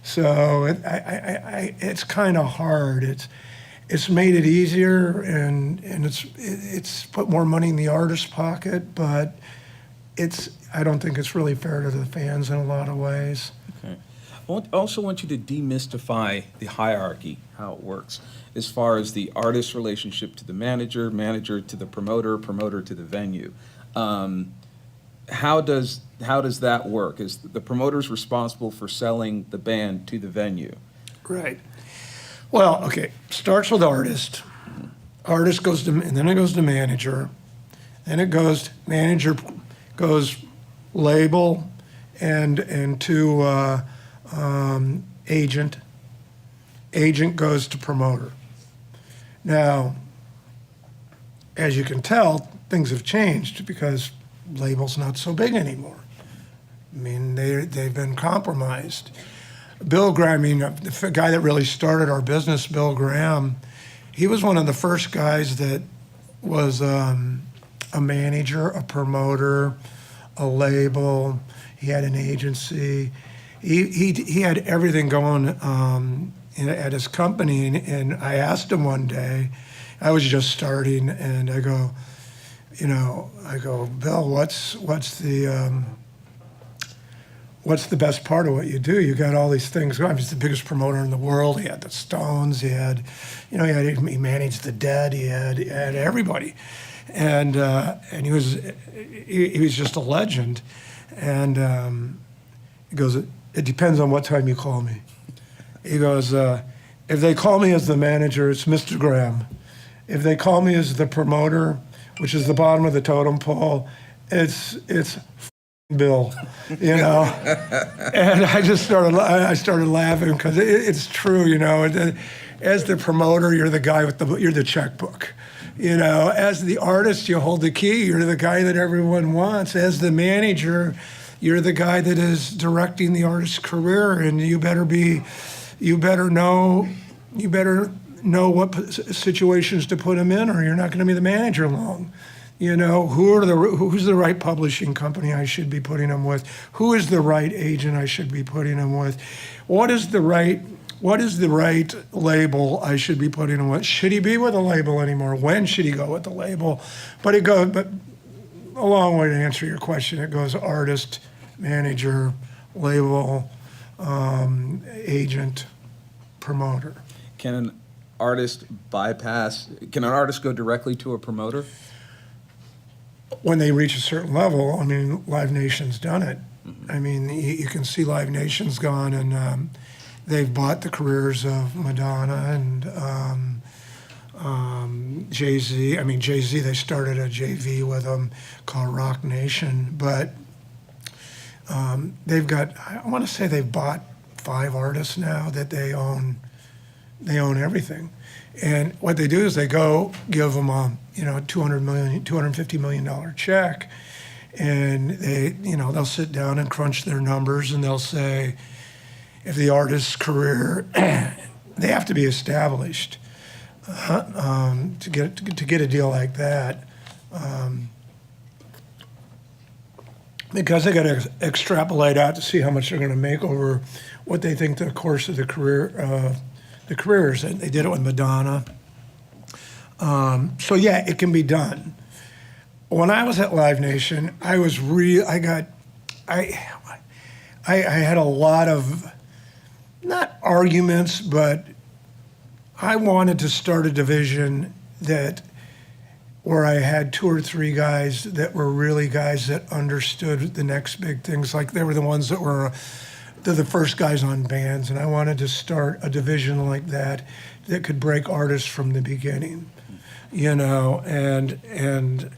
So it's kind of hard. It's made it easier, and it's put more money in the artist's pocket, but I don't think it's really fair to the fans in a lot of ways. Okay. I also want you to demystify the hierarchy, how it works, as far as the artist's relationship to the manager, manager to the promoter, promoter to the venue. How does that work? Is the promoter's responsible for selling the band to the venue? Right. Well, okay, starts with artist. Artist goes to, and then it goes to manager. Then it goes, manager goes label and to agent. Agent goes to promoter. Now, as you can tell, things have changed because label's not so big anymore. I mean, they've been compromised. Bill Graham, the guy that really started our business, Bill Graham, he was one of the first guys that was a manager, a promoter, a label. He had an agency. He had everything going at his company. And I asked him one day, I was just starting, and I go, Bill, what's the best part of what you do? You got all these things going. He's the biggest promoter in the world. He had the Stones. He had, he managed the Dead. He had everybody, and he was just a legend. And he goes, it depends on what time you call me. He goes, if they call me as the manager, it's Mr. Graham. If they call me as the promoter, which is the bottom of the totem pole, it's Bill, And I started laughing because it's true, As the promoter, you're the guy you're the checkbook. As the artist, you hold the key. You're the guy that everyone wants. As the manager, you're the guy that is directing the artist's career, and you better know what situations to put him in, or you're not going to be the manager long. Who's the right publishing company I should be putting him with? Who is the right agent I should be putting him with? What is the right label I should be putting him with? Should he be with a label anymore? When should he go with the label? But a long way to answer your question. It goes artist, manager, label, agent, promoter. Can an artist go directly to a promoter? When they reach a certain level, Live Nation's done it. Mm-hmm. You can see Live Nation's gone, and they've bought the careers of Madonna and Jay-Z. Jay-Z, they started a JV with them called Rock Nation, but they've bought 5 artists now that they own everything. And what they do is they go give them a $250 million check, and they'll sit down and crunch their numbers, and they'll say, if the artist's career, they have to be established to get a deal like that, because they got to extrapolate out to see how much they're going to make over what they think the course of the careers. And they did it with Madonna. So yeah, it can be done. When I was at Live Nation, I had a lot of, not arguments, but I wanted to start a division where I had 2 or 3 guys that were really guys that understood the next big things. Like they were the ones they're the first guys on bands, and I wanted to start a division like that could break artists from the beginning, and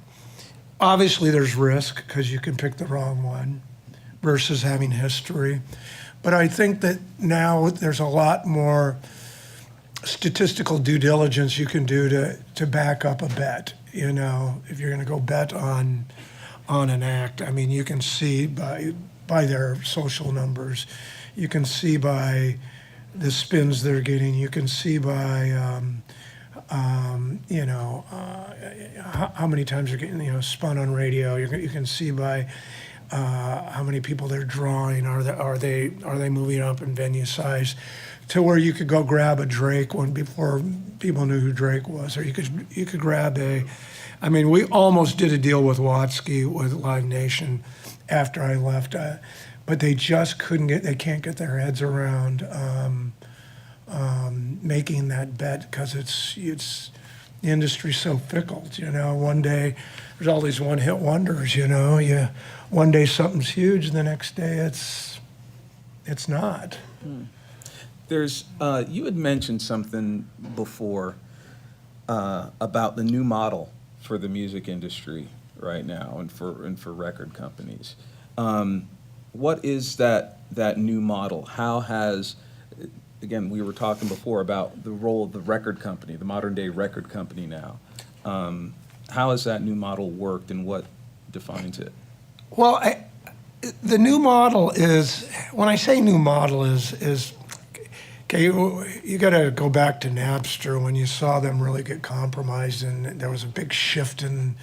obviously there's risk because you can pick the wrong one versus having history. But I think that now there's a lot more statistical due diligence you can do to back up a bet. If you're going to go bet on on an act. I mean, you can see by their social numbers, you can see by the spins they're getting, you can see by how many times they're getting spun on radio. You can see by how many people they're drawing. Are they moving up in venue size to where you could go grab a Drake one before people knew who Drake was, or you could grab a. I mean, we almost did a deal with Watsky with Live Nation after I left, but they just they can't get their heads around making that bet because it's the industry's so fickle. One day there's all these one-hit wonders. One day something's huge, and the next day it's not. There's you had mentioned something before about the new model for the music industry right now and for record companies. What is that new model? How has, again, we were talking before about the role of the record company, the modern day record company now. How has that new model worked, and what defines it? Well, the new model is, when I say new model is okay, you got to go back to Napster when you saw them really get compromised, and there was a big shift in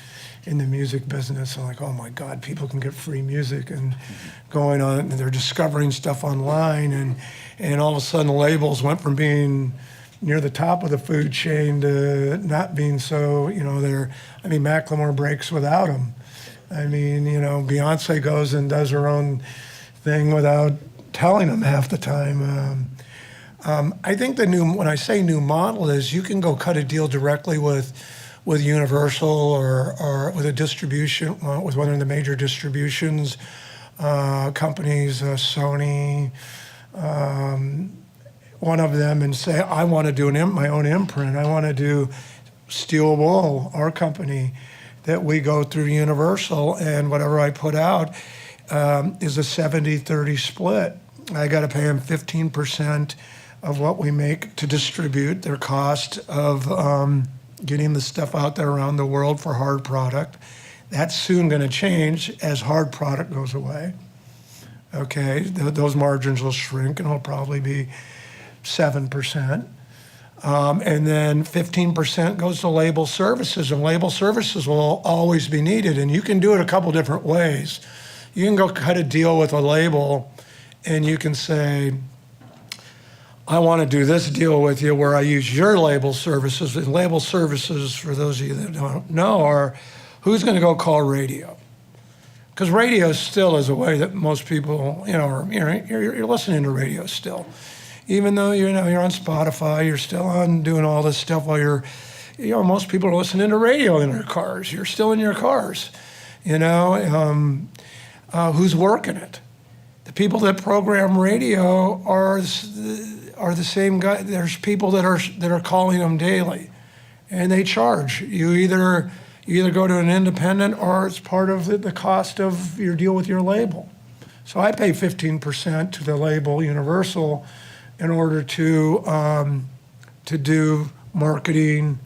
the music business. And like, oh my God, people can get free music and going on, and they're discovering stuff online, and all of a sudden labels went from being near the top of the food chain to not being so. Macklemore breaks without them. I mean, Beyonce goes and does her own thing without telling them half the time. I think when I say new model is you can go cut a deal directly with Universal or with a distribution, with one of the major distributions companies, Sony, one of them, and say, I want to do my own imprint. I want to do Steel Wool, our company, that we go through Universal, and whatever I put out is a 70-30 split. I got to pay them 15% of what we make to distribute, their cost of getting the stuff out there around the world for hard product. That's soon going to change as hard product goes away. Okay, those margins will shrink, and it'll probably be 7%. And then 15% goes to label services, and label services will always be needed. And you can do it a couple different ways. You can go cut a deal with a label, and you can say, I want to do this deal with you where I use your label services. And label services, for those of you that don't know, are who's going to go call radio. Because radio still is a way that most people, you're listening to radio still. Even though you're on Spotify, you're still on doing all this stuff while most people are listening to radio in their cars. You're still in your cars, who's working it? The people that program radio are the same guy. There's people that are calling them daily, and they charge. You either go to an independent, or it's part of the cost of your deal with your label. So I pay 15% to the label Universal in order to do marketing,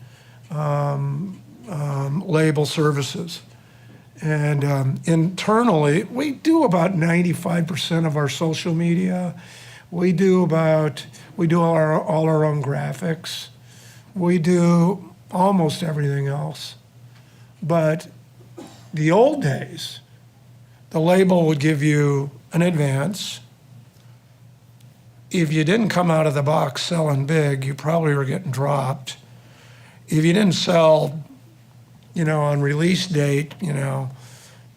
label services. And internally, we do about 95% of our social media. We do all our own graphics. We do almost everything else. But the old days, the label would give you an advance. If you didn't come out of the box selling big, you probably were getting dropped. If you didn't sell, on release date,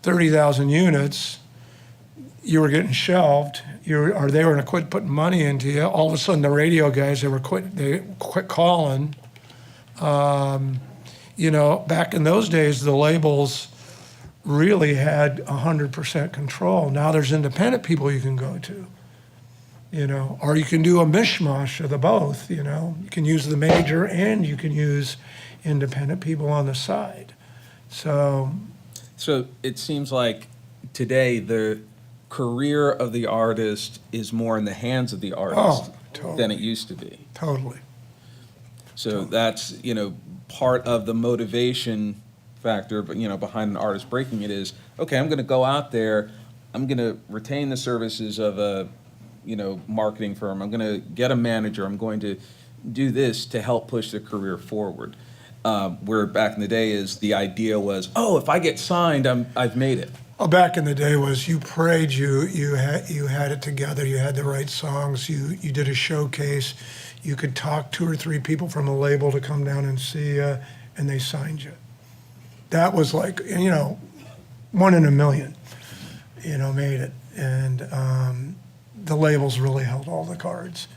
30,000 units, you were getting shelved. Or they were going to quit putting money into you. All of a sudden, the radio guys, they quit calling. Back in those days, the labels really had 100% control. Now there's independent people you can go to. Or you can do a mishmash of the both, You can use the major, and you can use independent people on the side. So it seems like today the career of the artist is more in the hands of the artist than it used to be. Totally. So that's, part of the motivation factor, but behind an artist breaking it is, okay, I'm going to go out there, I'm going to retain the services of a marketing firm, I'm going to get a manager, I'm going to do this to help push their career forward. Where back in the day is the idea was, oh, if I get signed, I've made it. Well, back in the day was you prayed you had it together, you had the right songs, you did a showcase, you could talk 2 or 3 people from a label to come down and see you, and they signed you. That was like, 1 in a million, made it. And the labels really held all the cards.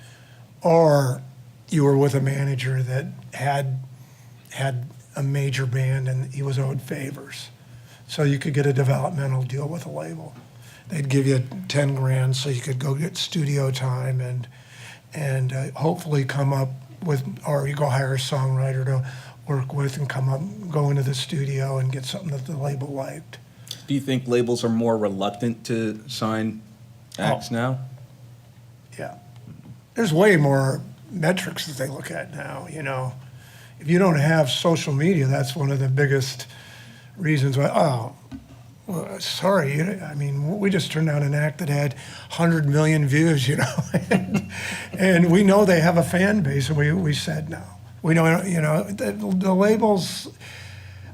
Or you were with a manager that had a major band and he was owed favors. So you could get a developmental deal with a label. They'd give you 10 grand so you could go get studio time and hopefully come up with, or you go hire a songwriter to work with and go into the studio and get something that the label liked. Do you think labels are more reluctant to sign acts now? Yeah. There's way more metrics that they look at now, If you don't have social media, that's one of the biggest reasons why, well, sorry, we just turned out an act that had 100 million views, and we know they have a fan base, and we said no. We know, the labels,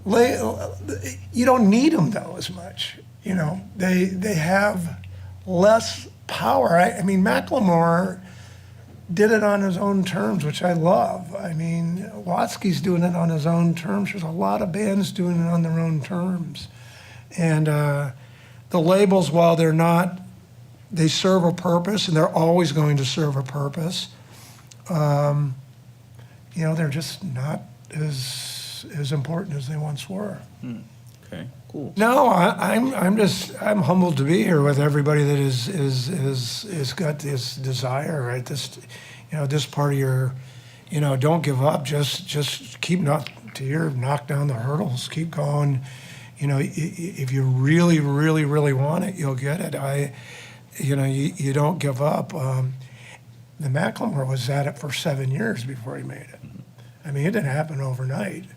you don't need them though as much, they have less power. Macklemore did it on his own terms, which I love. Watsky's doing it on his own terms. There's a lot of bands doing it on their own terms. And the labels, while they serve a purpose, and they're always going to serve a purpose, they're just not as important as they once were. Okay, cool. No, I'm humbled to be here with everybody that is got this desire, right? This part of your, don't give up. Just keep knock down the hurdles. Keep going. If you really, really, really want it, you'll get it. You don't give up. The Macklemore was at it for 7 years before he made it. It didn't happen overnight.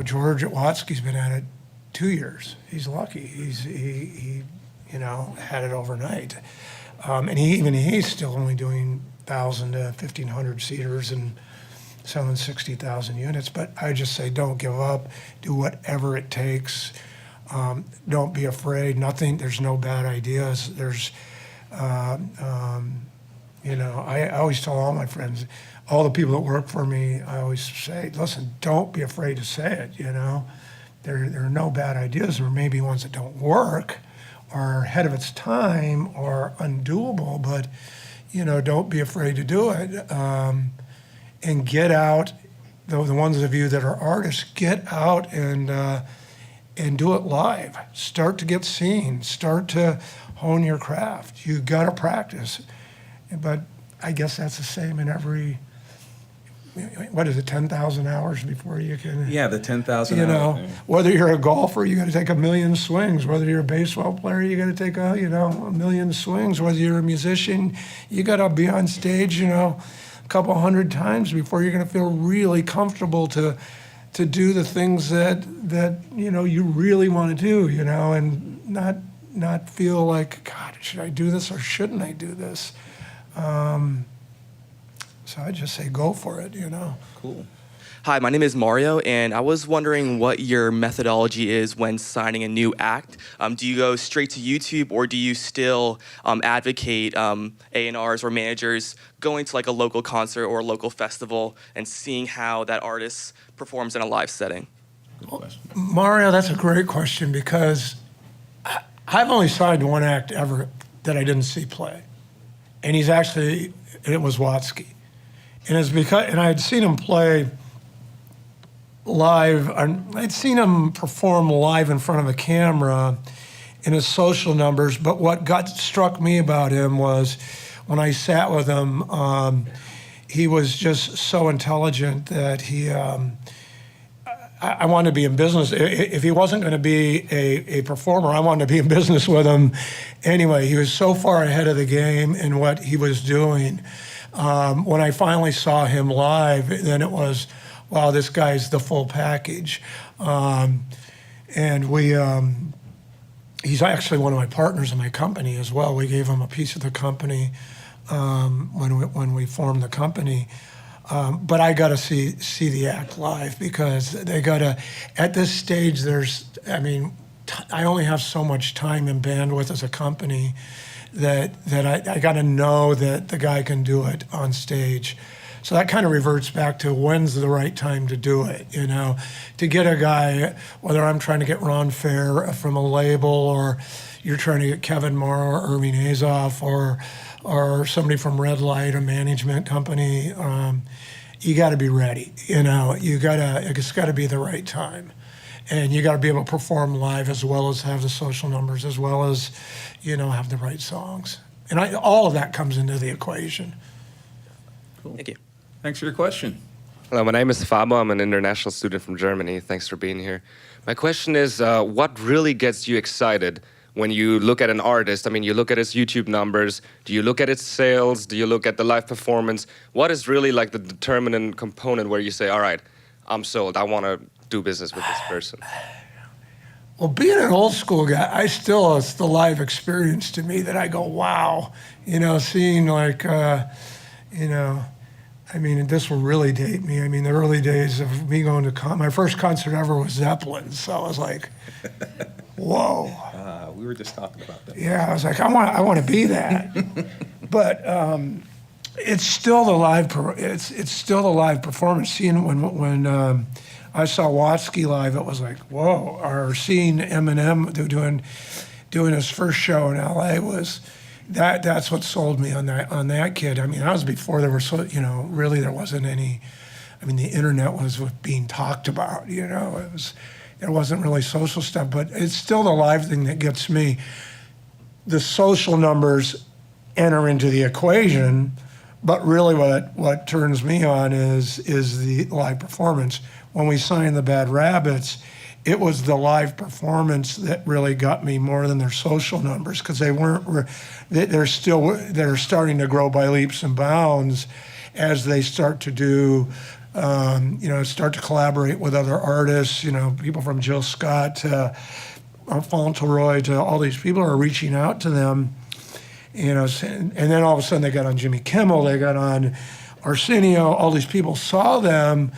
George at Watsky's been at it 2 years. He's lucky. He had it overnight. And he's still only doing 1,000 to 1,500 seaters and selling 60,000 units. But I just say, don't give up. Do whatever it takes. Don't be afraid. There's no bad ideas. I always tell all my friends, all the people that work for me, I always say, listen, don't be afraid to say it, There are no bad ideas. There may be ones that don't work or are ahead of its time or undoable, but, don't be afraid to do it. And get out, the ones of you that are artists, get out and do it live. Start to get seen. Start to hone your craft. You got to practice. But I guess that's the same in every, 10,000 hours before you can. Yeah, the 10,000 hours. Whether you're a golfer, you got to take 1,000,000 swings. Whether you're a baseball player, you got to take 1,000,000 swings. Whether you're a musician, you got to be on stage, a couple hundred times before you're going to feel really comfortable to do the things that you really want to do, and not feel like, God, should I do this or shouldn't I do this? So I just say go for it, Cool. Hi, my name is Morrow, and I was wondering what your methodology is when signing a new act. Do you go straight to YouTube, or do you still advocate A&Rs or managers going to like a local concert or a local festival and seeing how that artist performs in a live setting? Good question. Mario, that's a great question, because I've only signed one act ever that I didn't see play. And it was Watsky. And it's because, and I had seen him play live, I'd seen him perform live in front of a camera in his social numbers, but what struck me about him was when I sat with him, he was just so intelligent that I wanted to be in business. If he wasn't going to be a performer, I wanted to be in business with him. Anyway, he was so far ahead of the game in what he was doing. When I finally saw him live, then it was, wow, this guy's the full package. And he's actually one of my partners in my company as well. We gave him a piece of the company when we formed the company. But I got to see the act live, because they got to, at this stage, I only have so much time and bandwidth as a company that I got to know that the guy can do it on stage. So that kind of reverts back to when's the right time to do it, to get a guy, whether I'm trying to get Ron Fair from a label, or you're trying to get Kevin Morrow or Irving Azoff, or somebody from Red Light, a management company. You got to be ready, it's got to be the right time. And you got to be able to perform live, as well as have the social numbers, as well as, have the right songs. And all of that comes into the equation. Cool. Thank you. Thanks for your question. Hello, my name is Fabo. I'm an international student from Germany. Thanks for being here. My question is, what really gets you excited when you look at an artist? I mean, you look at his YouTube numbers. Do you look at its sales? Do you look at the live performance? What is really like the determinant component where you say, all right, I'm sold. I want to do business with this person? Well, being an old school guy, it's the live experience to me that I go, wow. Seeing this will really date me. The early days of me going to my first concert ever was Zeppelin. So I was like, whoa. We were just talking about that. Yeah, I was like, I want to be that. But it's still the live. It's still the live performance. Seeing when I saw Watsky live, it was like, whoa. Or seeing Eminem doing his first show in LA was. That's what sold me on that kid. That was before there were really there wasn't any. The internet was being talked about. There wasn't really social stuff, but it's still the live thing that gets me. The social numbers enter into the equation, but really what turns me on is the live performance. When we signed the Bad Rabbits, it was the live performance that really got me more than their social numbers, because they're starting to grow by leaps and bounds as they start to do, start to collaborate with other artists, people from Jill Scott to Fauntleroy to all these people are reaching out to them, and then all of a sudden they got on Jimmy Kimmel, they got on Arsenio, all these people saw them.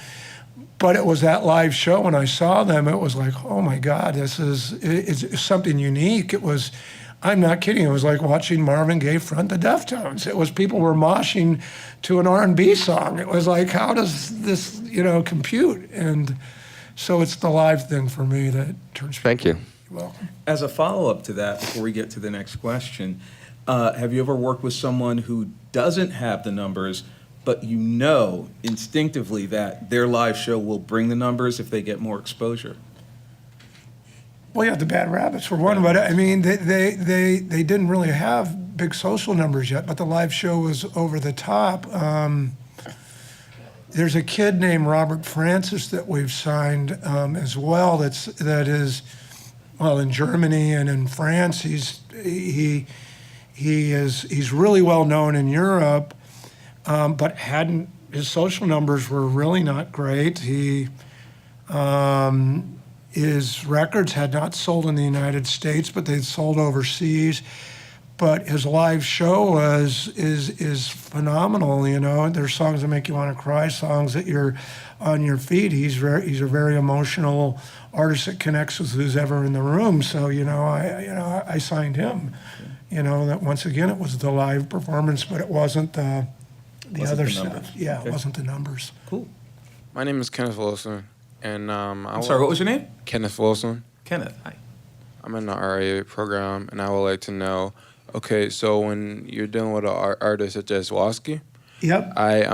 But it was that live show when I saw them, it was like, oh my God, it's something unique. I'm not kidding, it was like watching Marvin Gaye front the Deftones. It was people were moshing to an R&B song. It was like, how does this, compute? And so it's the live thing for me that turns people. Thank you. You're welcome. As a follow-up to that, before we get to the next question, have you ever worked with someone who doesn't have the numbers, but instinctively that their live show will bring the numbers if they get more exposure? Well, yeah, the Bad Rabbits were one, but they didn't really have big social numbers yet, but the live show was over the top. There's a kid named Robert Francis that we've signed as well. That is in Germany and in France. He's really well known in Europe. But his social numbers were really not great. His records had not sold in the United States, but they'd sold overseas. But his live show is phenomenal. There's songs that make you want to cry, songs that you're on your feet. He's a very emotional artist that connects with who's ever in the room. So I signed him. That once again it was the live performance, but it wasn't the other stuff. Yeah, okay. It wasn't the numbers. Cool. My name is Kenneth Wilson, and I'm sorry, what was your name? Kenneth Wilson. Kenneth, hi. I'm in the RIA program, and I would like to know, okay, so when you're dealing with an artist such as Watsky, yep. I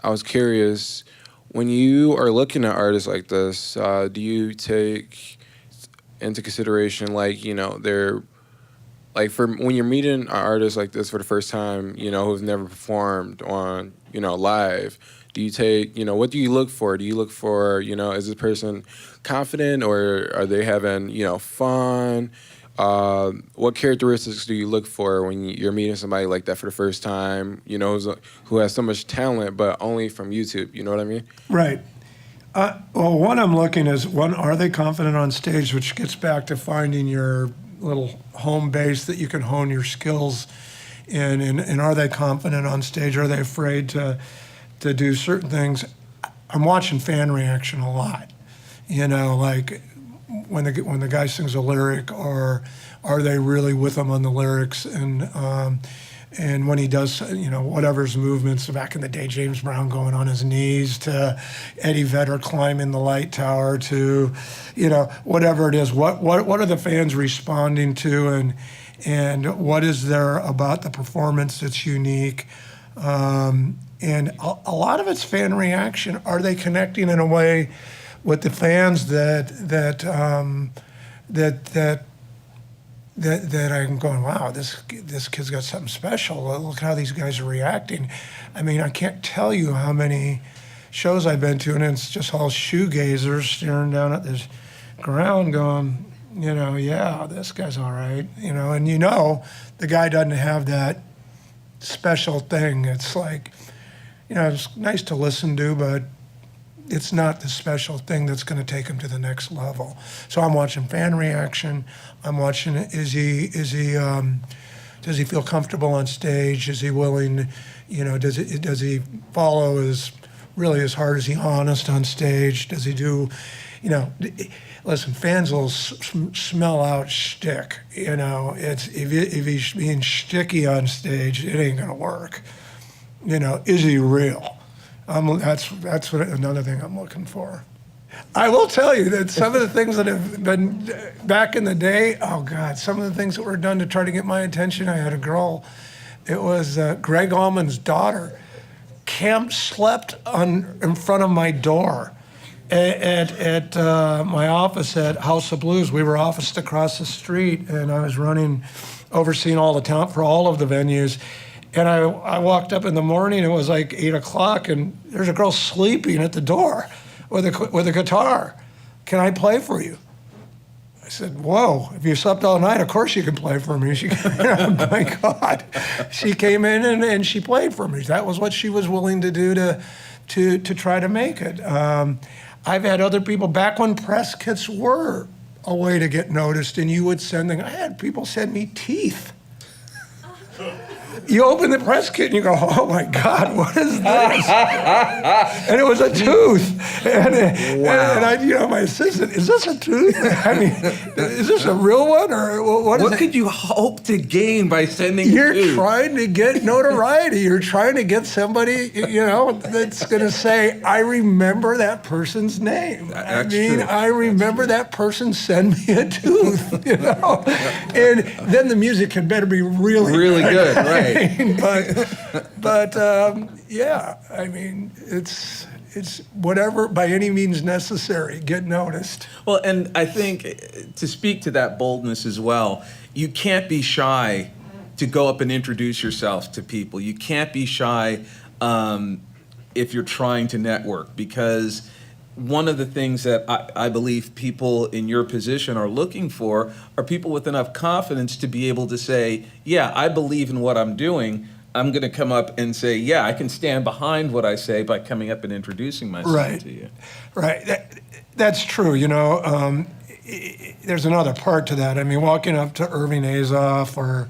was curious, when you are looking at artists like this, do you take into consideration, their for when you're meeting an artist like this for the first time, who's never performed on, live, do you take, what do you look for? Do you look for, is this person confident, or are they having, fun? What characteristics do you look for when you're meeting somebody like that for the first time, who has so much talent, but only from YouTube? You know what I mean? Right. Well, one I'm looking is, one, are they confident on stage, which gets back to finding your little home base that you can hone your skills in, and are they confident on stage? Are they afraid to do certain things? I'm watching fan reaction a lot. You know, like when the guy sings a lyric, or are they really with him on the lyrics? And when he does, you know, whatever's movements, back in the day, James Brown going on his knees, to Eddie Vedder climbing the light tower, to, you know, whatever it is, what are the fans responding to, and what is there about the performance that's unique? And a lot of it's fan reaction. Are they connecting in a way with the fans that I'm going, wow, this kid's got something special. Look how these guys are reacting. I mean, I can't tell you how many shows I've been to, and it's just all shoegazers staring down at this ground going, you know, yeah, this guy's all right, you know, and you know the guy doesn't have that special thing. It's like, you know, it's nice to listen to, but it's not the special thing that's going to take him to the next level. So I'm watching fan reaction. I'm watching, does he feel comfortable on stage? Is he willing, you know, does he follow as hard? Is he honest on stage? Does he do, you know, listen, fans will smell out shtick. You know, it's if he's being shticky on stage, it ain't gonna work. You know, is he real? That's what another thing I'm looking for. I will tell you that some of the things that have been back in the day, oh God, some of the things that were done to try to get my attention. I had a girl, it was Greg Allman's daughter, slept in front of my door at my office at House of Blues. We were officed across the street, and I was overseeing all the talent for all of the venues. And I walked up in the morning, it was like 8 o'clock, and there's a girl sleeping at the door with a guitar. Can I play for you? I said, whoa, if you slept all night, of course you can play for me. Oh my God. She came in and she played for me. That was what she was willing to do to try to make it. I've had other people, back when press kits were a way to get noticed, and you would send them, I had people send me teeth. You open the press kit and you go, oh my God, what is this? And it was a tooth. And I, you know, my assistant, is this a tooth? I mean, is this a real one, or what Could you hope to gain by sending You're to? trying to get notoriety. You're trying to get somebody, you know, that's going to say, I remember that person's name. That's I mean, true. I remember that person send me a tooth, you know? And then the music had better be really Good, right. But yeah, I mean, it's whatever, by any means necessary, get noticed. Well, and I think to speak to that boldness as well, you can't be shy to go up and introduce yourself to people. You can't be shy if you're trying to network, because one of the things that I believe people in your position are looking for are people with enough confidence to be able to say, yeah, I believe in what I'm doing. I'm going to come up and say, yeah, I can stand behind what I say by coming up and introducing myself to you. Right. That's true. You know, there's another part to that. I mean, walking up to Irving Azoff or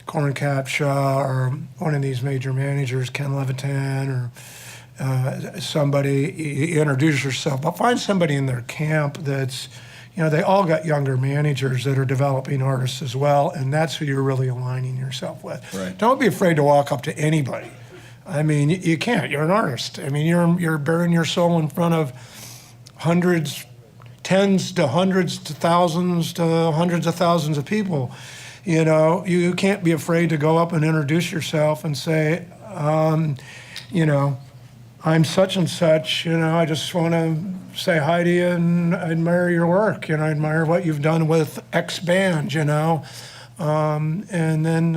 Corin Capshaw or one of these major managers, Ken Levitan, or somebody, you introduce yourself, but find somebody in their camp that's, you know, they all got younger managers that are developing artists as well, and that's who you're really aligning yourself with. Right. Don't be afraid to walk up to anybody. I mean, you can't. You're an artist. I mean, you're bearing your soul in front of hundreds, tens to hundreds to thousands to hundreds of thousands of people. You know, you can't be afraid to go up and introduce yourself and say, you know, I'm such and such, you know, I just want to say hi to you and I admire your work, you know, I admire what you've done with X band, you know. And then,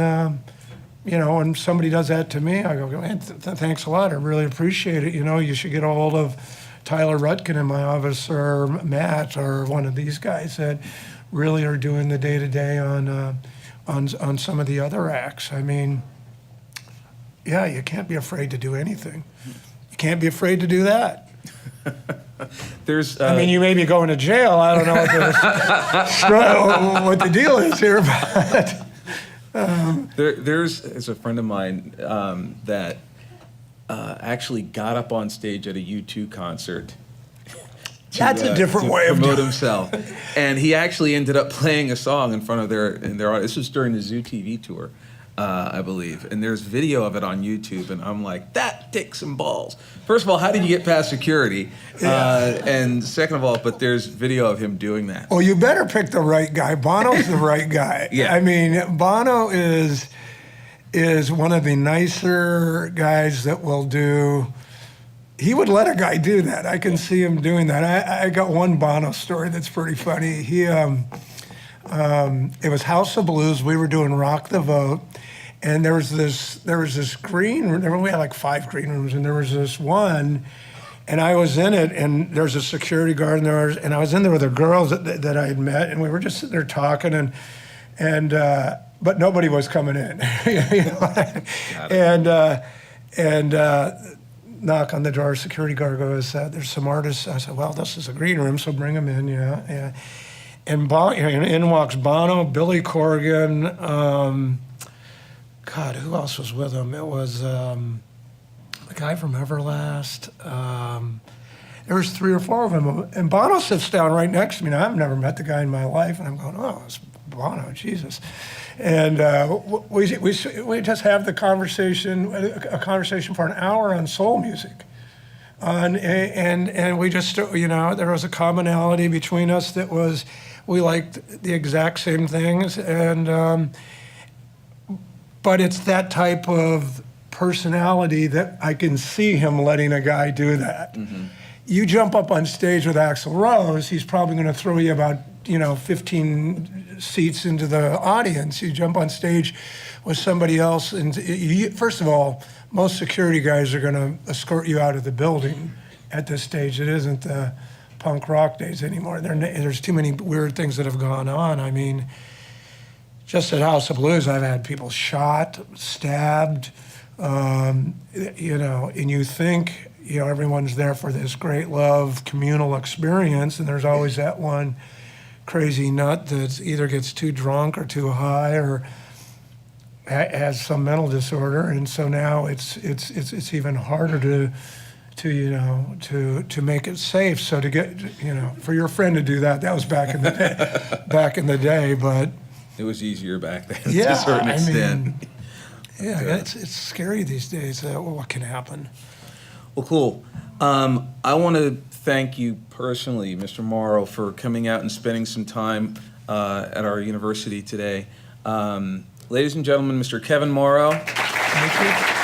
you know, when somebody does that to me, I go, man, thanks a lot, I really appreciate it. You know, you should get a hold of Tyler Rutkin in my office, or Matt, or one of these guys that really are doing the day-to-day on some of the other acts. I mean, yeah, you can't be afraid to do anything. You can't be afraid to do that. There's, I mean, you may be going to jail. I don't know what the deal is here, but there's a friend of mine that actually got up on stage at a U2 concert. that's a different to way of promote doing himself, and he actually ended up playing a song in front of their audience. This was during the Zoo TV tour, I believe, and there's video of it on YouTube, and I'm like, that takes some balls. First of all, how did you get past security? And second of all, but there's video of him doing that. Well, you better pick the right guy. Bono's the right guy. Yeah. I mean, Bono is one of the nicer guys that will do. He would let a guy do that. I can see him doing that. I got one Bono story that's pretty funny. He, it was House of Blues. We were doing Rock the Vote, and there was this green room. We had like 5 green rooms, and there was this one, and I was in it, and there's a security guard in there, and I was in there with the girls that I had met, and we were just sitting there talking, and but nobody was coming in, you know? and knock on the door, security guard goes, there's some artists. I said, well, this is a green room, so bring them in, yeah. And in walks Bono, Billy Corgan, God, who else was with him? It was the guy from Everlast. There was 3 or 4 of them. And Bono sits down right next to me. Now, I've never met the guy in my life, and I'm going, oh, it's Bono, Jesus. And we just have the conversation, a conversation for an hour on soul music. And we just, you know, there was a commonality between us that was, we liked the exact same things. And, but it's that type of personality that I can see him letting a guy do that. Mm-hmm. You jump up on stage with Axl Rose, he's probably going to throw you about, 15 seats into the audience. You jump on stage with somebody else, and first of all, most security guys are going to escort you out of the building at this stage. It isn't the punk rock days anymore. There's too many weird things that have gone on. I mean, just at House of Blues, I've had people shot, stabbed, and you think, everyone's there for this great love, communal experience, and there's always that one crazy nut that either gets too drunk or too high or has some mental disorder, and so now it's even harder to make it safe. So to get for your friend to do that was back in the day, but it was easier back then yeah, to a certain extent. It's scary these days. What can happen? Well, cool. I want to thank you personally, Mr. Morrow, for coming out and spending some time at our university today. Ladies and gentlemen, Mr. Kevin Morrow. Thank you.